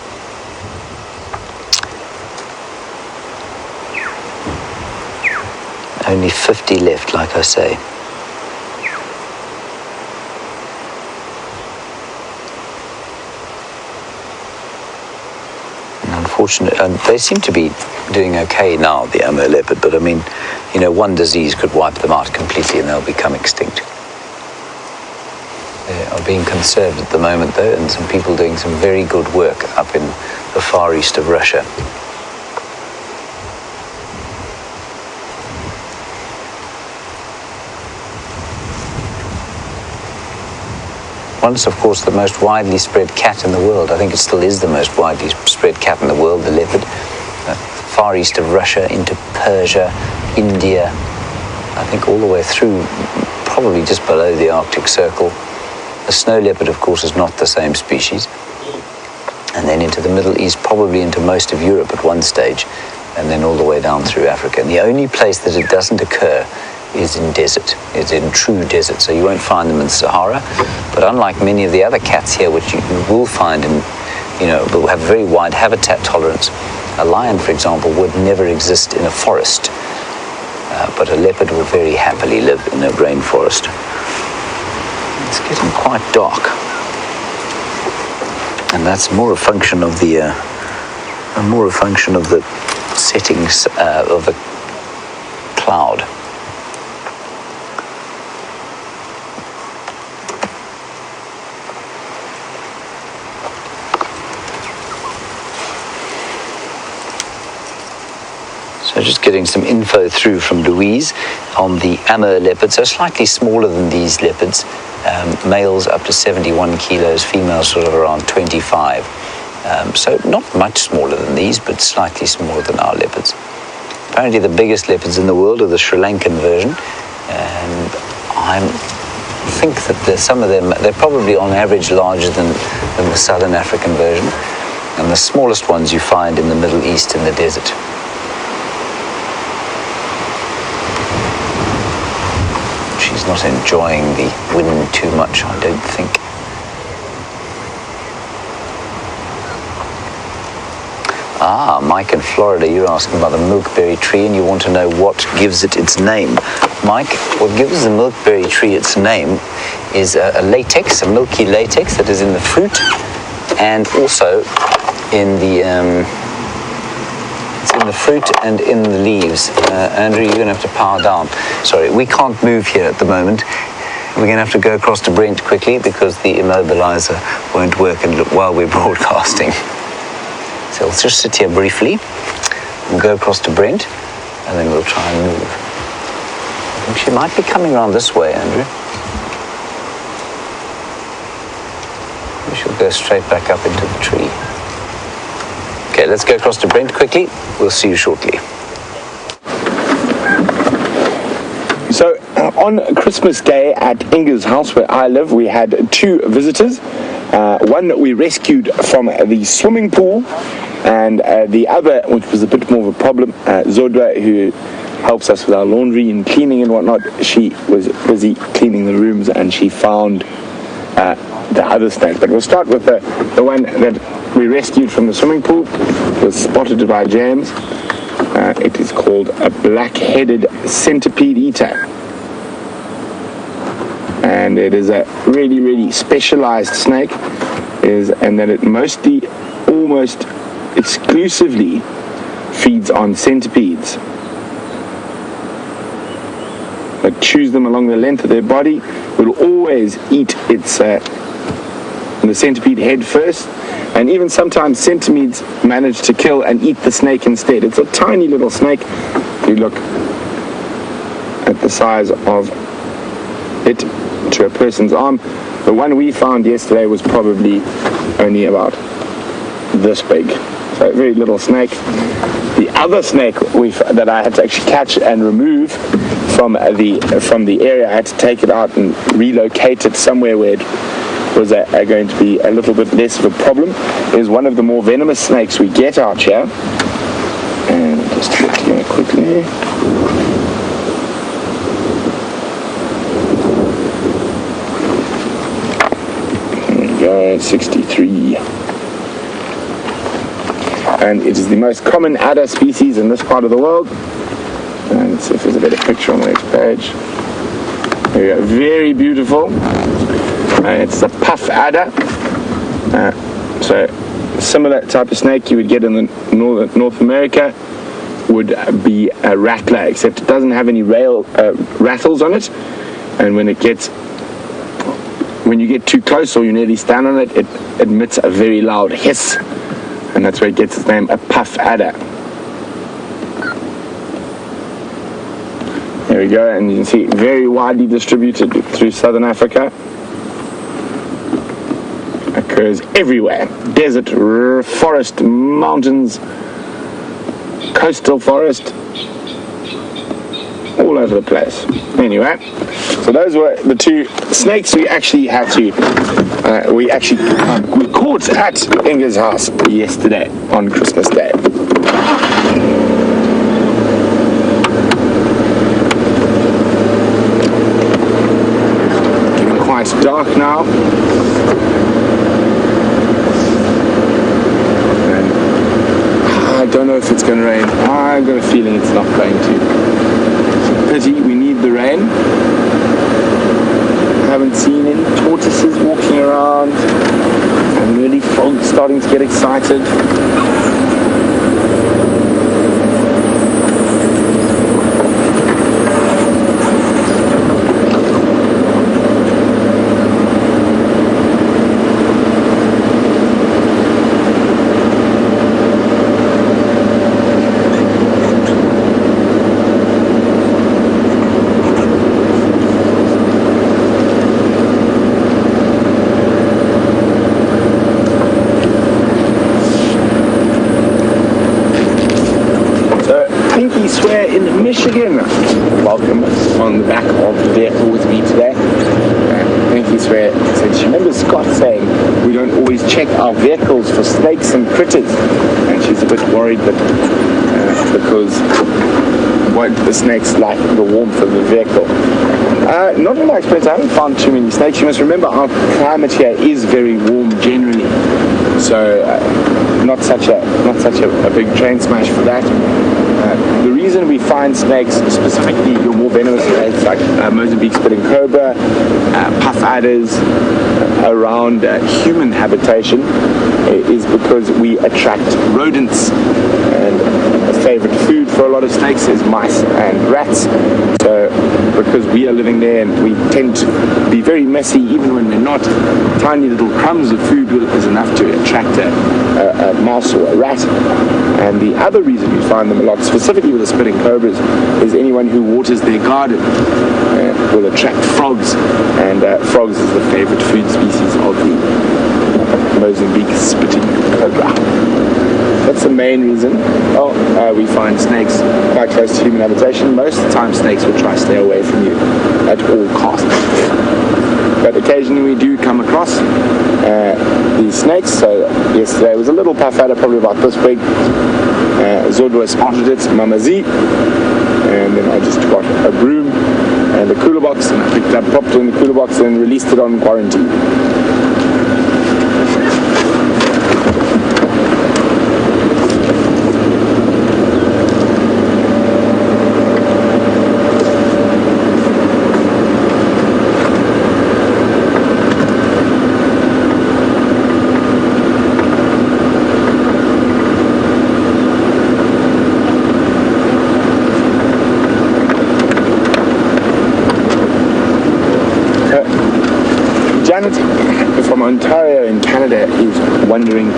Only 50 left, like I say. And unfortunately, and they seem to be doing okay now, the Amur leopard, but I mean, you know, one disease could wipe them out completely and they'll become extinct. They are being conserved at the moment, though, and some people doing some very good work up in the far east of Russia. Once, of course, the most widely spread cat in the world. I think it still is the most widely spread cat in the world, the leopard. Far east of Russia, into Persia, India, I think all the way through, probably just below the Arctic Circle. The snow leopard, of course, is not the same species. And then into the Middle East, probably into most of Europe at one stage, and then all the way down through Africa. And the only place that it doesn't occur is in desert. It's in true desert, so you won't find them in Sahara. But unlike many of the other cats here, which you will find in, you know, will have very wide habitat tolerance. A lion, for example, would never exist in a forest, but a leopard would very happily live in a rainforest. It's getting quite dark. And that's more a function of the settings of the cloud. So just getting some info through from Louise on the Amur leopard, so slightly smaller than these leopards. Males up to 71 kilos, females sort of around 25. So not much smaller than these, but slightly smaller than our leopards. Apparently the biggest leopards in the world are the Sri Lankan version, and I think that some of them, they're probably on average larger than the Southern African version, and the smallest ones you find in the Middle East in the desert. She's not enjoying the wind too much, I don't think. Ah, Mike in Florida, you're asking about the milkberry tree and you want to know what gives it its name. Mike, what gives the milkberry tree its name is a latex, a milky latex that is in the fruit and also in the fruit and in the leaves. Andrew, you're going to have to power down. Sorry, we can't move here at the moment. We're going to have to go across to Brent quickly because the immobilizer won't work and while we're broadcasting. So we'll just sit here briefly. We'll go across to Brent and then we'll try and move. I think she might be coming around this way, Andrew. We shall go straight back up into the tree. Okay, let's go across to Brent quickly. We'll see you shortly. So on Christmas Day at Inga's house where I live, we had two visitors. One that we rescued from the swimming pool, and the other, which was a bit more of a problem, Zodwa, who helps us with our laundry and cleaning and whatnot, she was busy cleaning the rooms and she found the other snake. But we'll start with the one that we rescued from the swimming pool. It was spotted by James. It is called a black-headed centipede eater. And it is a really, really specialized snake, and that it almost exclusively feeds on centipedes. It chews them along the length of their body. It will always eat the centipede head first, and even sometimes centipedes manage to kill and eat the snake instead. It's a tiny little snake. If you look at the size of it to a person's arm, the one we found yesterday was probably only about this big, so a very little snake. The other snake that I had to actually catch and remove from the area, I had to take it out and relocate it somewhere where it was going to be a little bit less of a problem, is one of the more venomous snakes we get out here. And just look here quickly. There we go, 63. And it is the most common adder species in this part of the world. And let's see if there's a better picture on the next page. There we go, very beautiful. It's a puff adder. So similar type of snake you would get in the North America would be a rattler, except it doesn't have any rattles on it. And when you get too close or you nearly stand on it, it emits a very loud hiss. And that's where it gets its name, a puff adder. There we go, and you can see very widely distributed through southern Africa. Occurs everywhere. Desert, forest, mountains, coastal forest, all over the place. Anyway, so those were the two snakes we actually had to, we caught at Inga's house yesterday on Christmas Day. Getting quite dark now. I don't know if it's going to rain. I've got a feeling it's not going to. It's a pity, we need the rain. I haven't seen any tortoises walking around. I'm really frogs starting to get excited. In Michigan. Welcome on the back of the vehicle with me today. Pinky Swear said she remembers Scott saying we don't always check our vehicles for snakes and critters, and she's a bit worried that because the snakes like the warmth of the vehicle. Not in my experience, I haven't found too many snakes. You must remember our climate here is very warm generally, so not such a big train smash for that. The reason we find snakes, specifically your more venomous snakes like Mozambique spitting cobra, puff adders, around human habitation is because we attract rodents, and a favorite food for a lot of snakes is mice and rats. So because we are living there and we tend to be very messy even when we're not, tiny little crumbs of food is enough to attract a mouse or a rat. And the other reason we find them a lot, specifically with the spitting cobras, is anyone who waters their garden will attract frogs, and frogs is the favorite food species of the Mozambique spitting cobra. That's the main reason. We find snakes quite close to human habitation. Most of the time snakes will try to stay away from you at all costs. But occasionally we do come across these snakes. So yesterday was a little puff adder, probably about this big. Zodwa spotted it, Mama Z, and then I just got a broom and a cooler box, and I picked up, popped it in the cooler box and released it on quarantine. Janet from Ontario in Canada is wondering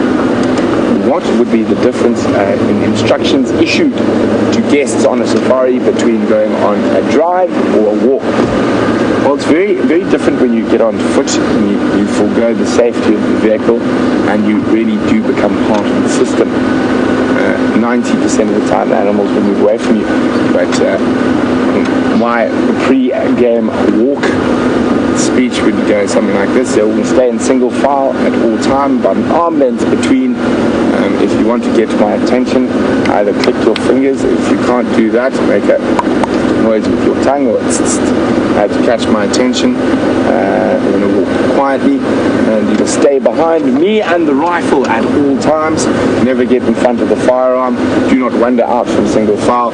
what would be the difference in instructions issued to guests on a safari between going on a drive or a walk. Well, it's very, very different when you get on foot and you forego the safety of the vehicle and you really do become part of the system. 90% of the time animals will move away from you, but my pre-game walk speech would go something like this: so we'll stay in single file at all time, about an arm length between. If you want to get my attention, either click your fingers. If you can't do that, make a noise with your tongue, or to catch my attention. We're going to walk quietly, and you will stay behind me and the rifle at all times. Never get in front of the firearm. Do not wander out from single file.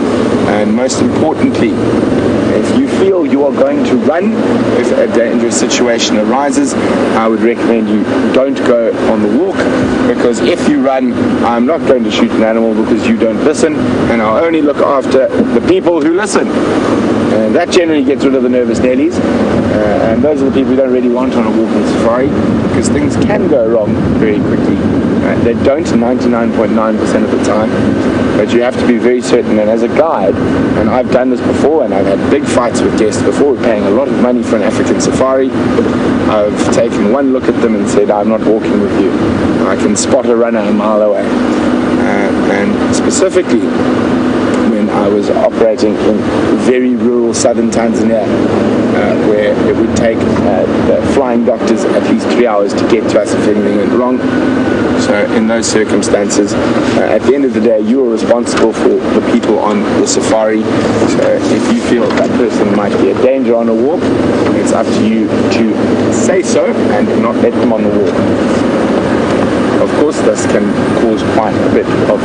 And most importantly, if you feel you are going to run, if a dangerous situation arises, I would recommend you don't go on the walk, because if you run, I'm not going to shoot an animal because you don't listen, and I'll only look after the people who listen. And that generally gets rid of the nervous Nellies, and those are the people you don't really want on a walking safari, because things can go wrong very quickly. They don't 99.9% of the time, but you have to be very certain. And as a guide, and I've done this before, and I've had big fights with guests before, we're paying a lot of money for an African safari. I've taken one look at them and said, I'm not walking with you. I can spot a runner a mile away. And specifically, when I was operating in very rural southern Tanzania, where it would take the flying doctors at least 3 hours to get to us if anything went wrong. So in those circumstances, at the end of the day, you are responsible for the people on the safari. So if you feel that person might be a danger on a walk, it's up to you to say so and not let them on the walk. Of course, this can cause quite a bit of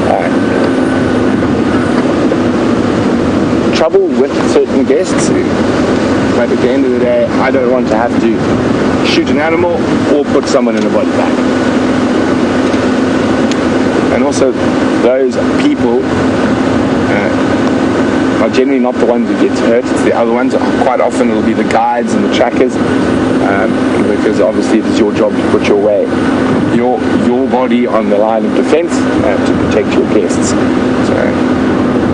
trouble with certain guests, but at the end of the day, I don't want to have to shoot an animal or put someone in a body bag. also those people are generally not the ones who get hurt. It's the other ones. Quite often it'll be the guides and the trackers, because obviously it is your job to put your body on the line of defense to protect your guests. So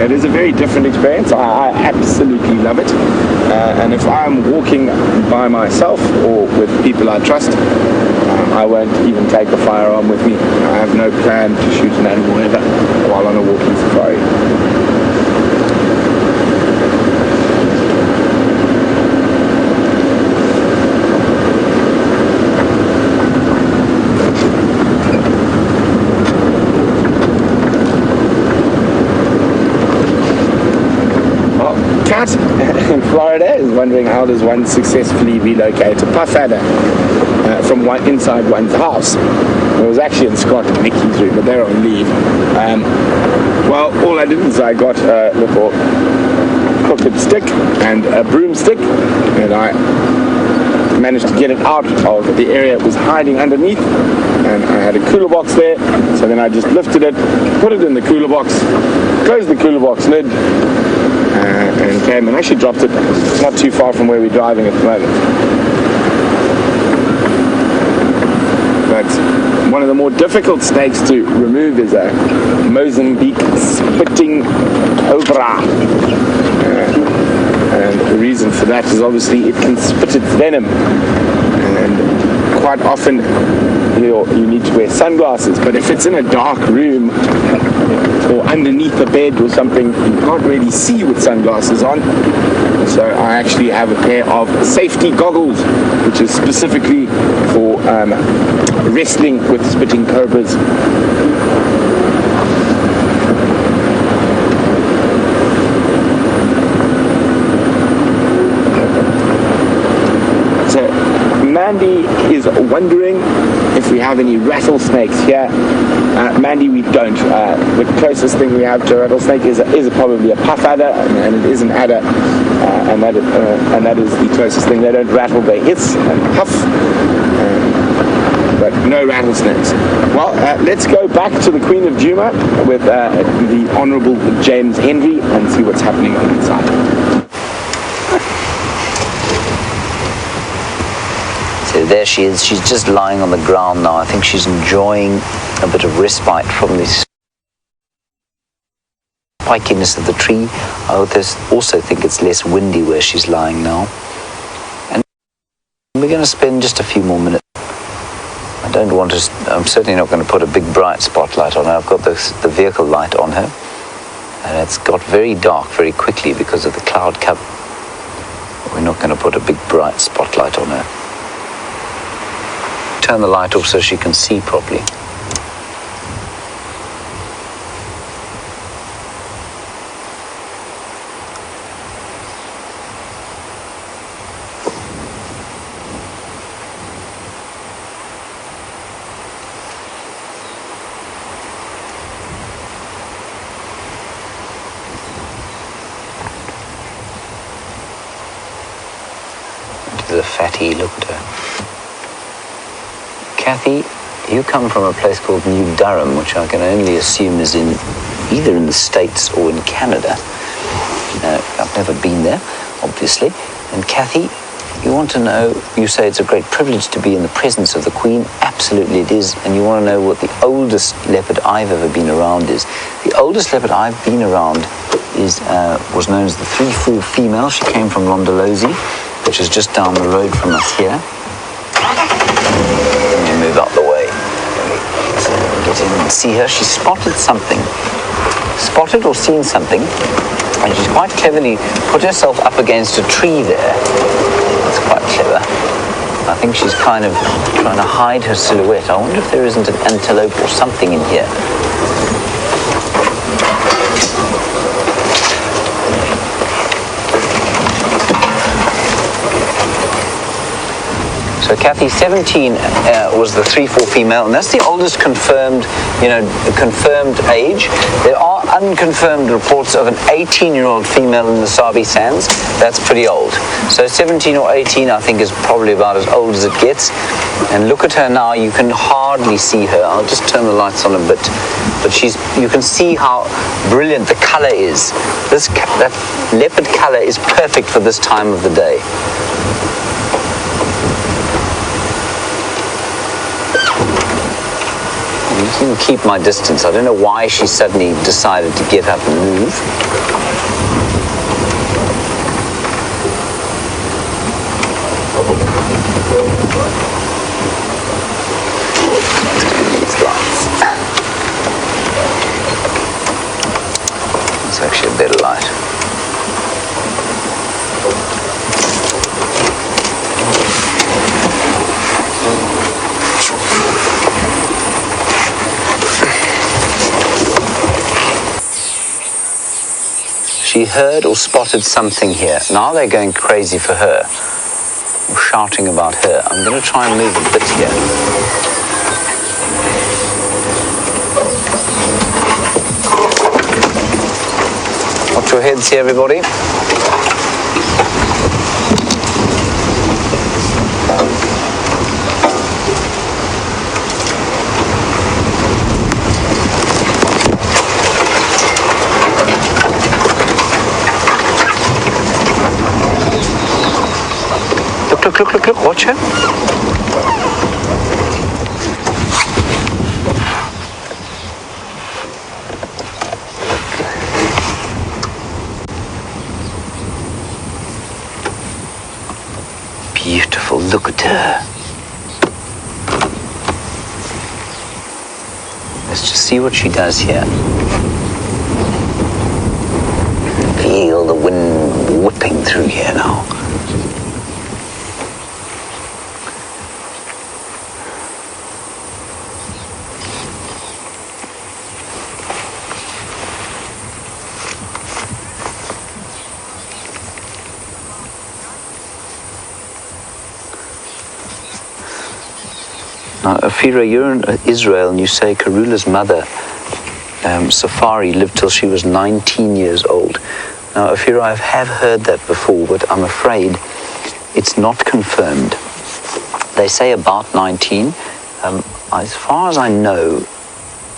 it is a very different experience. I absolutely love it. And if I'm walking by myself or with people I trust, I won't even take a firearm with me. I have no plan to shoot an animal ever while on a walking safari. In Florida is wondering how does one successfully relocate a puff adder from inside one's house. It was actually in Scott and Nikki's room, but they're on leave. Well, all I did was I got a little crooked stick and a broomstick, and I managed to get it out of the area it was hiding underneath, and I had a cooler box there, so then I just lifted it, put it in the cooler box, closed the cooler box lid, and came and actually dropped it not too far from where we're driving at the moment. But one of the more difficult snakes to remove is a Mozambique spitting cobra. And the reason for that is obviously it can spit its venom, and quite often you need to wear sunglasses, but if it's in a dark room or underneath a bed or something, you can't really see with sunglasses on. So I actually have a pair of safety goggles, which is specifically for wrestling with spitting cobras. Mandy is wondering if we have any rattlesnakes here. Mandy, we don't. The closest thing we have to a rattlesnake is probably a puff adder, and it is an adder, and that is the closest thing. They don't rattle, they hiss and puff, but no rattlesnakes. Well, let's go back to the Queen of Djuma with the Honourable James Henry and see what's happening on the side. So there she is. She's just lying on the ground now. I think she's enjoying a bit of respite from the spikiness of the tree. I also think it's less windy where she's lying now. And we're going to spend just a few more minutes. I'm certainly not going to put a big bright spotlight on her. I've got the vehicle light on her, and it's got very dark very quickly because of the cloud cover. We're not going to put a big bright spotlight on her. Turn the light off so she can see properly. The fatty, look at her. Kathy, you come from a place called New Durham, which I can only assume is either in the States or in Canada. I've never been there, obviously. And Kathy, you want to know, you say it's a great privilege to be in the presence of the Queen. Absolutely it is. And you want to know what the oldest leopard I've ever been around is. The oldest leopard I've been around was known as the three-fool female. She came from Londolozi, which is just down the road from us here. Let me move out the way. Get in and see her. She spotted something. Spotted or seen something. And she's quite cleverly put herself up against a tree there. That's quite clever. I think she's kind of trying to hide her silhouette. I wonder if there isn't an antelope or something in here. So So Kathy, 17 was the 3-4 female, and that's the oldest confirmed, confirmed age. There are unconfirmed reports of an 18-year-old female in the Sabi Sands. That's pretty old. So 17 or 18, I think, is probably about as old as it gets. And look at her now. You can hardly see her. I'll just turn the lights on a bit. But you can see how brilliant the color is. That leopard color is perfect for this time of the day. I'm just going to keep my distance. I don't know why she suddenly decided to get up and move. It's actually a better light. She heard or spotted something here. Now they're going crazy for her, or shouting about her. I'm going to try and move a bit here. Watch your heads here, everybody. Look, watch her. Beautiful, look at her. Let's just see what she does here. Feel the wind whipping through here now. Now, Afira, you're in Israel and you say Karula's mother, Safari, lived till she was 19 years old. Now, Afira, I have heard that before, but I'm afraid it's not confirmed. They say about 19. As far as I know,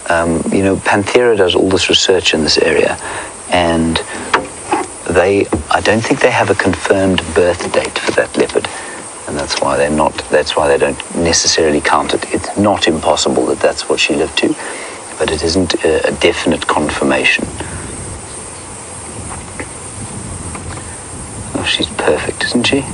Panthera does all this research in this area, and I don't think they have a confirmed birth date for that leopard. And that's why they don't necessarily count it. It's not impossible that that's what she lived to, but it isn't a definite confirmation. Oh, she's perfect, isn't she?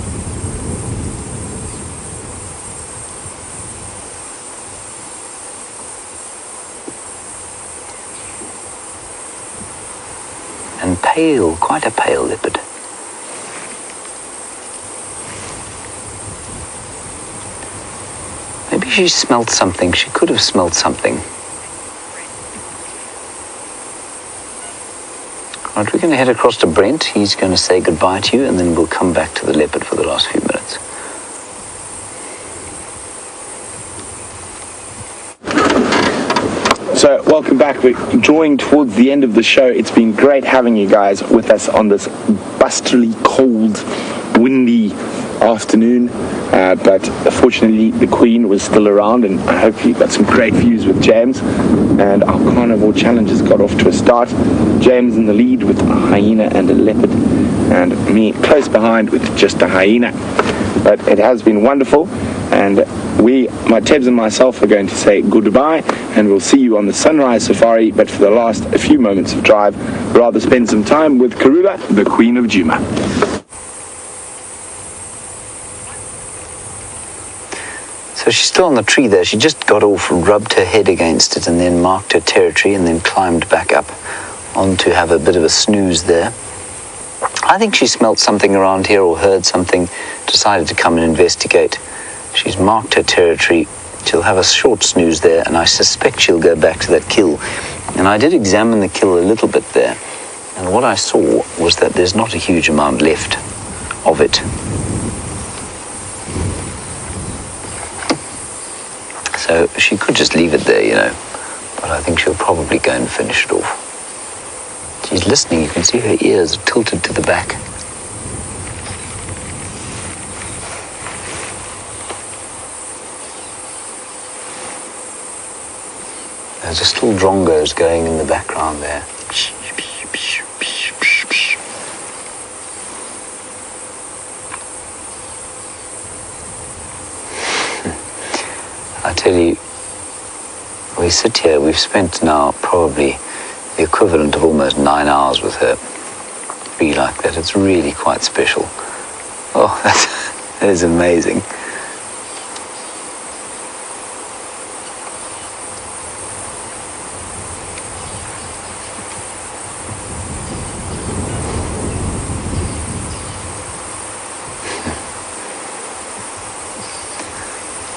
And pale, quite a pale leopard. Maybe she smelled something. She could have smelled something. Right, we're going to head across to Brent. He's going to say goodbye to you, and then we'll come back to the leopard for the last few minutes. So, welcome back. We're drawing towards the end of the show. It's been great having you guys with us on this bustily cold, windy afternoon, but fortunately the Queen was still around, and I hope you got some great views with James. And our carnival challenges got off to a start. James in the lead with a hyena and a leopard, and me close behind with just a hyena. But it has been wonderful, and my Tebs and myself are going to say goodbye, and we'll see you on the sunrise safari. But for the last few moments of drive, rather spend some time with Karula, the Queen of Djuma. So she's still on the tree there. She just got off and rubbed her head against it and then marked her territory and then climbed back up on to have a bit of a snooze there. I think she smelt something around here or heard something, decided to come and investigate. She's marked her territory. She'll have a short snooze there, and I suspect she'll go back to that kill. And I did examine the kill a little bit there, and what I saw was that there's not a huge amount left of it. So she could just leave it there, you know, but I think she'll probably go and finish it off. She's listening. You can see her ears are tilted to the back. There's just little drongos going in the background there. I tell you, we sit here, we've spent now probably the equivalent of almost 9 hours with her. Be like that, it's really quite special. Oh, that is amazing.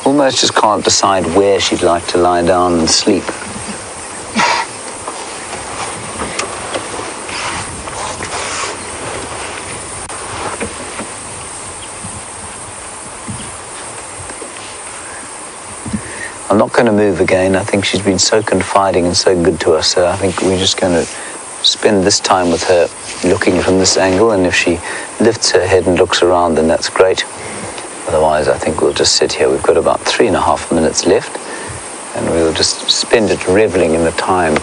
Almost just can't decide where she'd like to lie down and sleep. I'm not going to move again. I think she's been so confiding and so good to us, so I think we're just going to spend this time with her looking from this angle, and if she lifts her head and looks around, then that's great. Otherwise, I think we'll just sit here. We've got about 3.5 minutes left, and we'll just spend it reveling in the time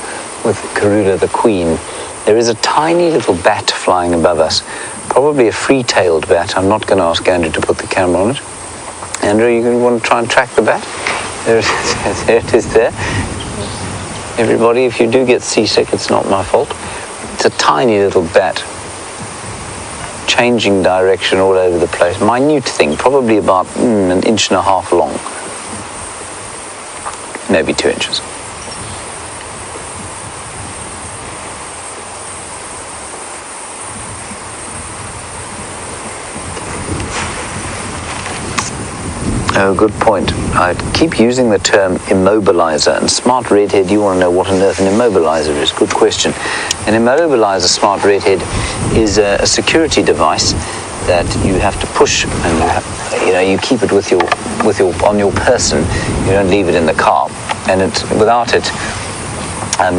with Karula the Queen. There is a tiny little bat flying above us, probably a free-tailed bat. I'm not going to ask Andrew to put the camera on it. Andrew, you going to want to try and track the bat? There it is. There it is there. Everybody, if you do get seasick, it's not my fault. It's a tiny little bat, changing direction all over the place. Minute thing, probably about 1.5 inches long. Maybe 2 inches. Oh, good point. I keep using the term immobilizer, and smart redhead, you want to know what on earth an immobilizer is. Good question. An immobilizer, smart redhead, is a security device that you have to push, and you keep it with your on your person. You don't leave it in the car, and without it,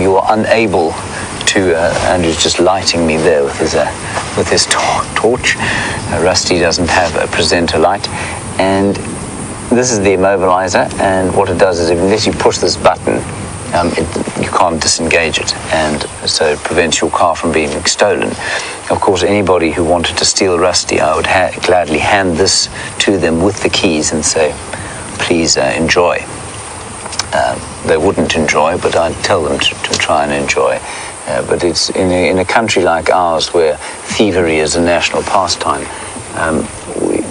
you are unable to. Andrew's just lighting me there with his torch. Rusty doesn't have a presenter light, and this is the immobilizer, and what it does is, unless you push this button, you can't disengage it, and so it prevents your car from being stolen. Of course, anybody who wanted to steal Rusty, I would gladly hand this to them with the keys and say, please enjoy. They wouldn't enjoy, but I'd tell them to try and enjoy. But it's in a country like ours, where thievery is a national pastime,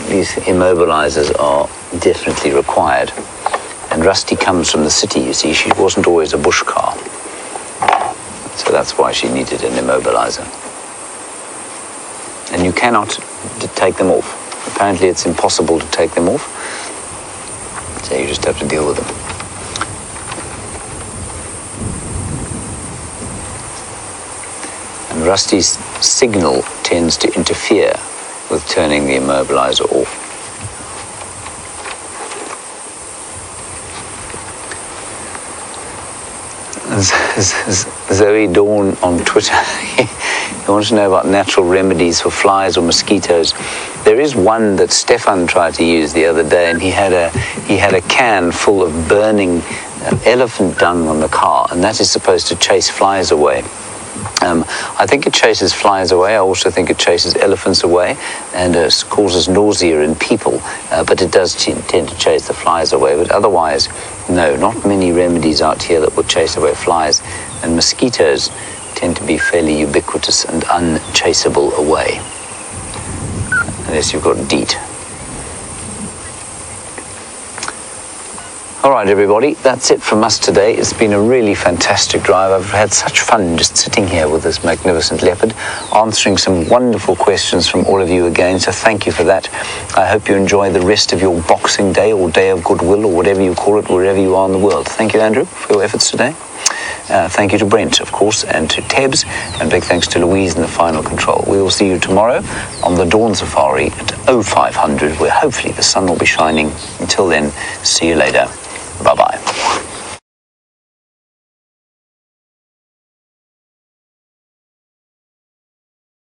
these immobilizers are definitely required. And Rusty comes from the city, you see. She wasn't always a bush car, so that's why she needed an immobilizer. And you cannot take them off. Apparently it's impossible to take them off, so you just have to deal with them. And Rusty's signal tends to interfere with turning the immobilizer off. Zoe Dawn on Twitter, you want to know about natural remedies for flies or mosquitoes. There is one that Stefan tried to use the other day, and he had a can full of burning elephant dung on the car, and that is supposed to chase flies away. I think it chases flies away. I also think it chases elephants away, and causes nausea in people, but it does tend to chase the flies away. But otherwise, no, not many remedies out here that will chase away flies, and mosquitoes tend to be fairly ubiquitous and unchaseable away, unless you've got DEET. All right, everybody, that's it from us today. It's been a really fantastic drive. I've had such fun just sitting here with this magnificent leopard, answering some wonderful questions from all of you again, so thank you for that. I hope you enjoy the rest of your Boxing Day, or Day of Goodwill, or whatever you call it, wherever you are in the world. Thank you, Andrew, for your efforts today. Thank you to Brent, of course, and to Tebs, and big thanks to Louise in the final control. We will see you tomorrow on the Dawn Safari at 0500, where hopefully the sun will be shining. Until then, see you later. Bye-bye.